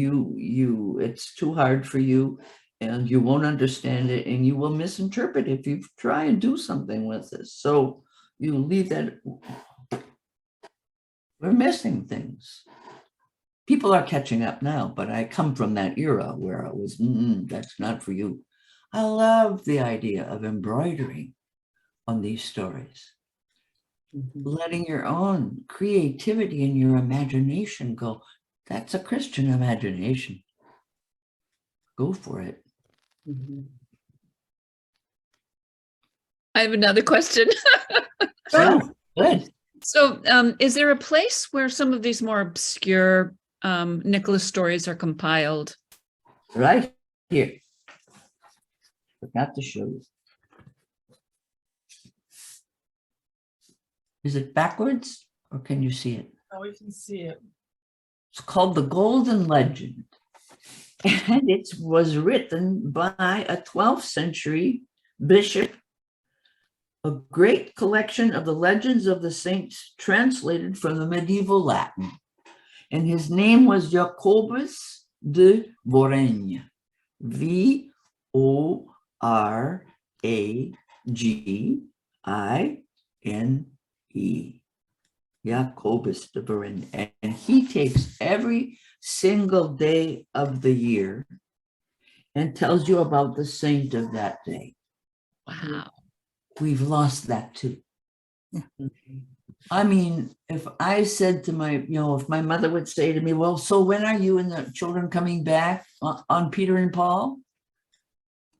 it's too hard for you and you won't understand it and you will misinterpret if you try and do something with this. So you leave that. We're missing things. People are catching up now, but I come from that era where it was, that's not for you. I love the idea of embroidering on these stories, letting your own creativity and your imagination go. That's a Christian imagination. Go for it. I have another question. Oh, good. So, is there a place where some of these more obscure Nicholas stories are compiled? Right here. Forgot to show you. Is it backwards or can you see it? Oh, we can see it. It's called The Golden Legend. And it was written by a 12th century bishop, a great collection of the legends of the saints translated from the medieval Latin. And his name was Jacobus de Voraigne, Voragine. Jacobus de Verin, and he takes every single day of the year and tells you about the saint of that day. Wow. We've lost that too. I mean, if I said to my, if my mother would say to me, well, so when are you and the children coming back on Peter and Paul?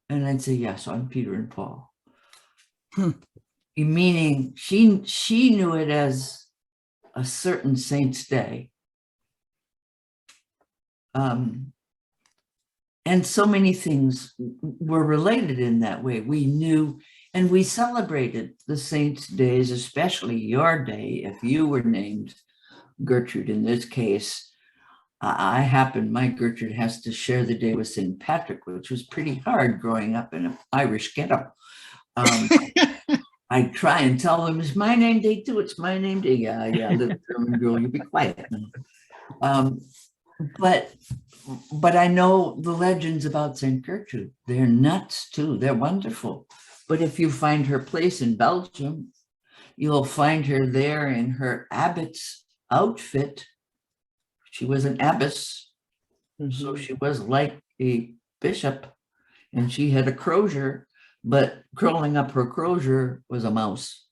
And I'd say, yes, on Peter and Paul. Meaning she knew it as a certain saint's day. And so many things were related in that way. We knew and we celebrated the saints' days, especially your day. If you were named Gertrude in this case, my Gertrude has to share the day with St. Patrick, which was pretty hard growing up in an Irish ghetto. I try and tell them, it's my name day too. It's my name day. Yeah, little German girl, you be quiet now. But I know the legends about St. Gertrude. They're nuts too. They're wonderful. But if you find her place in Belgium, you'll find her there in her abbot's outfit. She was an abbess, so she was like a bishop, and she had a crozier, but curling up her crozier was a mouse,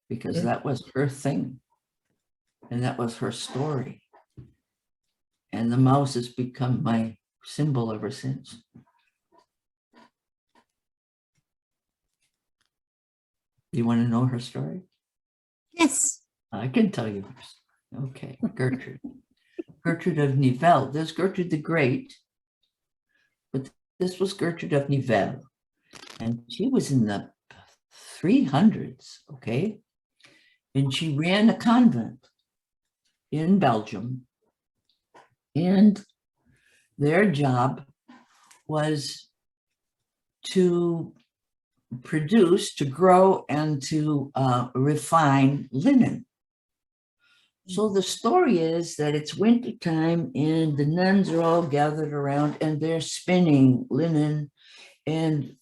because that was her thing, and that was her story. And the mouse has become my symbol ever since. You want to know her story? Yes. I can tell you her story. Okay, Gertrude. Gertrude of Nivelles. There's Gertrude the Great, but this was Gertrude of Nivelles. And she was in the 300s, okay? And she ran a convent in Belgium. And their job was to produce, to grow, and to refine linen. So the story is that it's wintertime and the nuns are all gathered around and they're spinning linen, and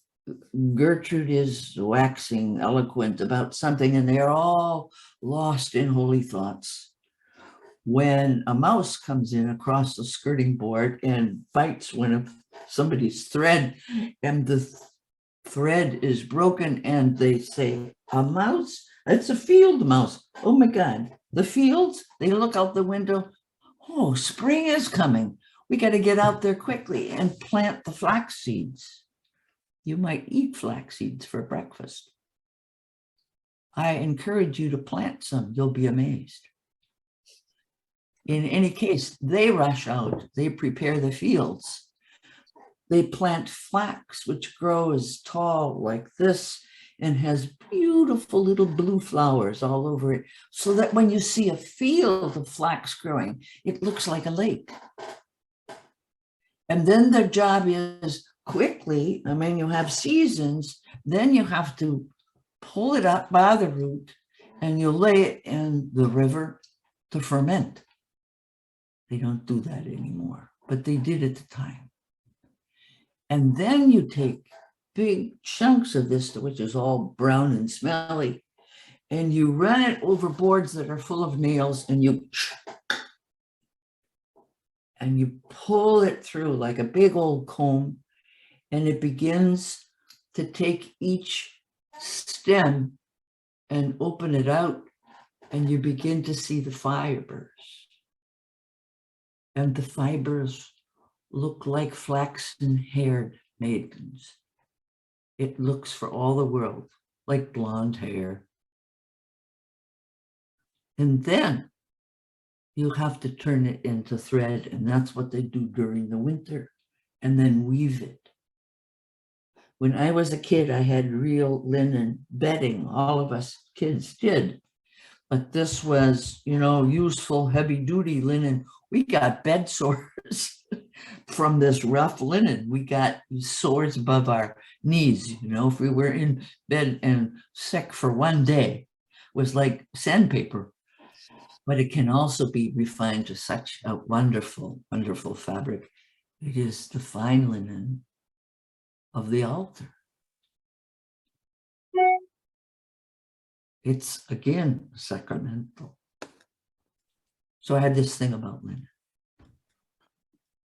Gertrude is waxing eloquent about something, and they're all lost in holy thoughts, when a mouse comes in across the skirting board and bites one of somebody's thread, and the thread is broken, and they say, a mouse? It's a field mouse. Oh my God. The fields, they look out the window. Oh, spring is coming. We got to get out there quickly and plant the flax seeds. You might eat flax seeds for breakfast. I encourage you to plant some. You'll be amazed. In any case, they rush out. They prepare the fields. They plant flax, which grows tall like this and has beautiful little blue flowers all over it, so that when you see a field of flax growing, it looks like a lake. And then their job is quickly, I mean, you have seasons, then you have to pull it up by the root and you lay it in the river to ferment. They don't do that anymore, but they did at the time. And then you take big chunks of this, which is all brown and smelly, and you run it over boards that are full of nails, and you pull it through like a big old comb, and it begins to take each stem and open it out, and you begin to see the fibers. And the fibers look like flaxen-haired maidens. It looks for all the world like blonde hair. And then you have to turn it into thread, and that's what they do during the winter, and then weave it. When I was a kid, I had real linen bedding. All of us kids did. But this was, useful heavy-duty linen. We got bed sores from this rough linen. We got sores above our knees, if we were in bed and sick for one day. It was like sandpaper. But it can also be refined to such a wonderful, wonderful fabric. It is the fine linen of the altar. It's, again, sacramental. So I had this thing about linen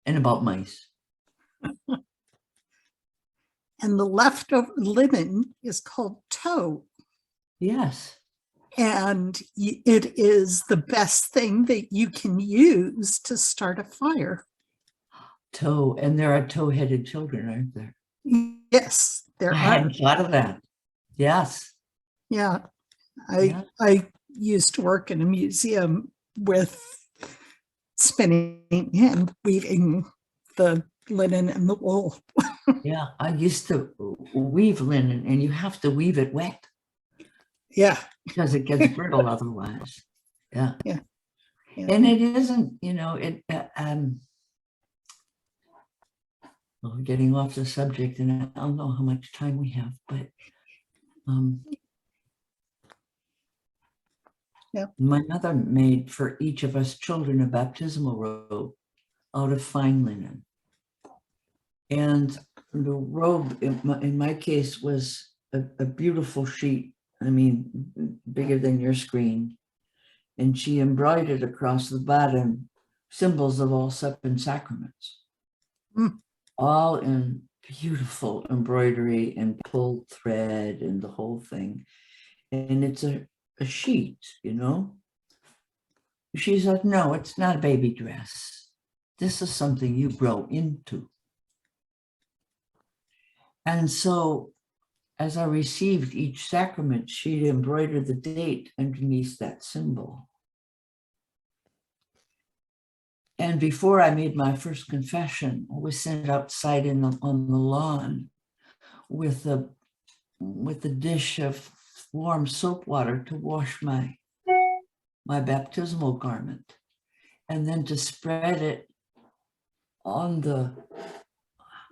and about mice. And the leftover linen is called tow. Yes. And it is the best thing that you can use to start a fire. Toe. And there are toe-headed children, aren't there? Yes, there I are. hadn't thought of that. Yes. Yeah. Yeah. I used to work in a museum with spinning and weaving the linen and the wool. Yeah. I used to weave linen, and you have to weave it wet Yeah. because it gets brittle otherwise. Yeah. Yeah. Yeah. And it isn't, well, we're getting off the subject, and I don't know how much time we have, but Yeah. my mother made for each of us children a baptismal robe out of fine linen. And the robe, in my case, was a beautiful sheet. I mean, bigger than your screen. And she embroidered across the bottom symbols of all 7 sacraments, all in beautiful embroidery and pulled thread and the whole thing. And it's a sheet, She said, no, it's not a baby dress. This is something you grow into. And so as I received each sacrament, she'd embroider the date underneath that symbol. And before I made my first confession, I was sent outside on the lawn with a dish of warm soap water to wash my baptismal garment, and then to spread it on the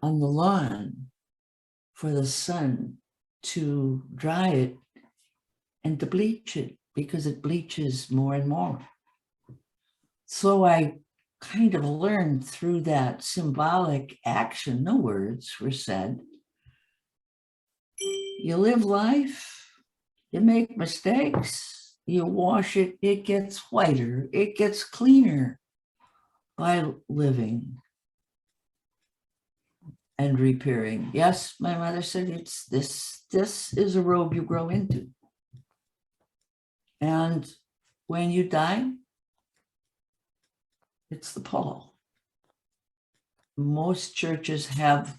lawn for the sun to dry it and to bleach it, because it bleaches more and more. So I kind of learned through that symbolic action, no words were said. You live life, you make mistakes, you wash it, it gets whiter, it gets cleaner by living and repairing. Yes, my mother said, it's this is a robe you grow into. And when you die, it's the pall. Most churches have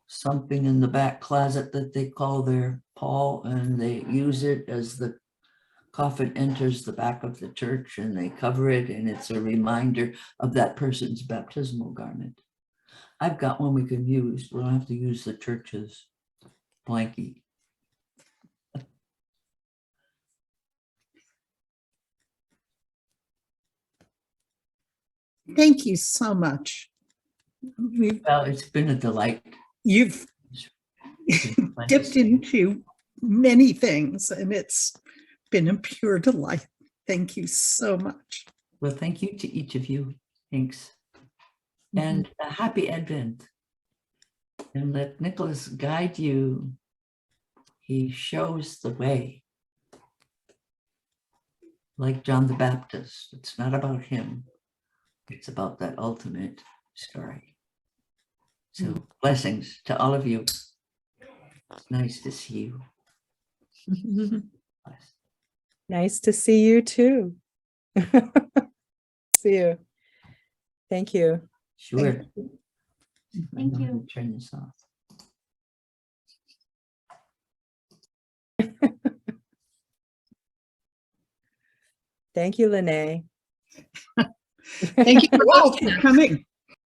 something in the back closet that they call their pall, and they use it as the coffin enters the back of the church, and they cover it, and it's a reminder of that person's baptismal garment. I've got one we can use. We don't have to use the church's blankie. Thank you so much. Well, it's been a delight. You've dipped into many things, and it's been a pure delight. Thank you so much. Well, thank you to each of you. Thanks. And a happy Advent. And let Nicholas guide you. He shows the way. Like John the Baptist. It's not about him. It's about that ultimate story. So blessings to all of you. It's nice to see you. Nice to see you too. See you. Thank you. Sure. Thank you. Turn this off. Thank you, Lene. Thank you all for coming.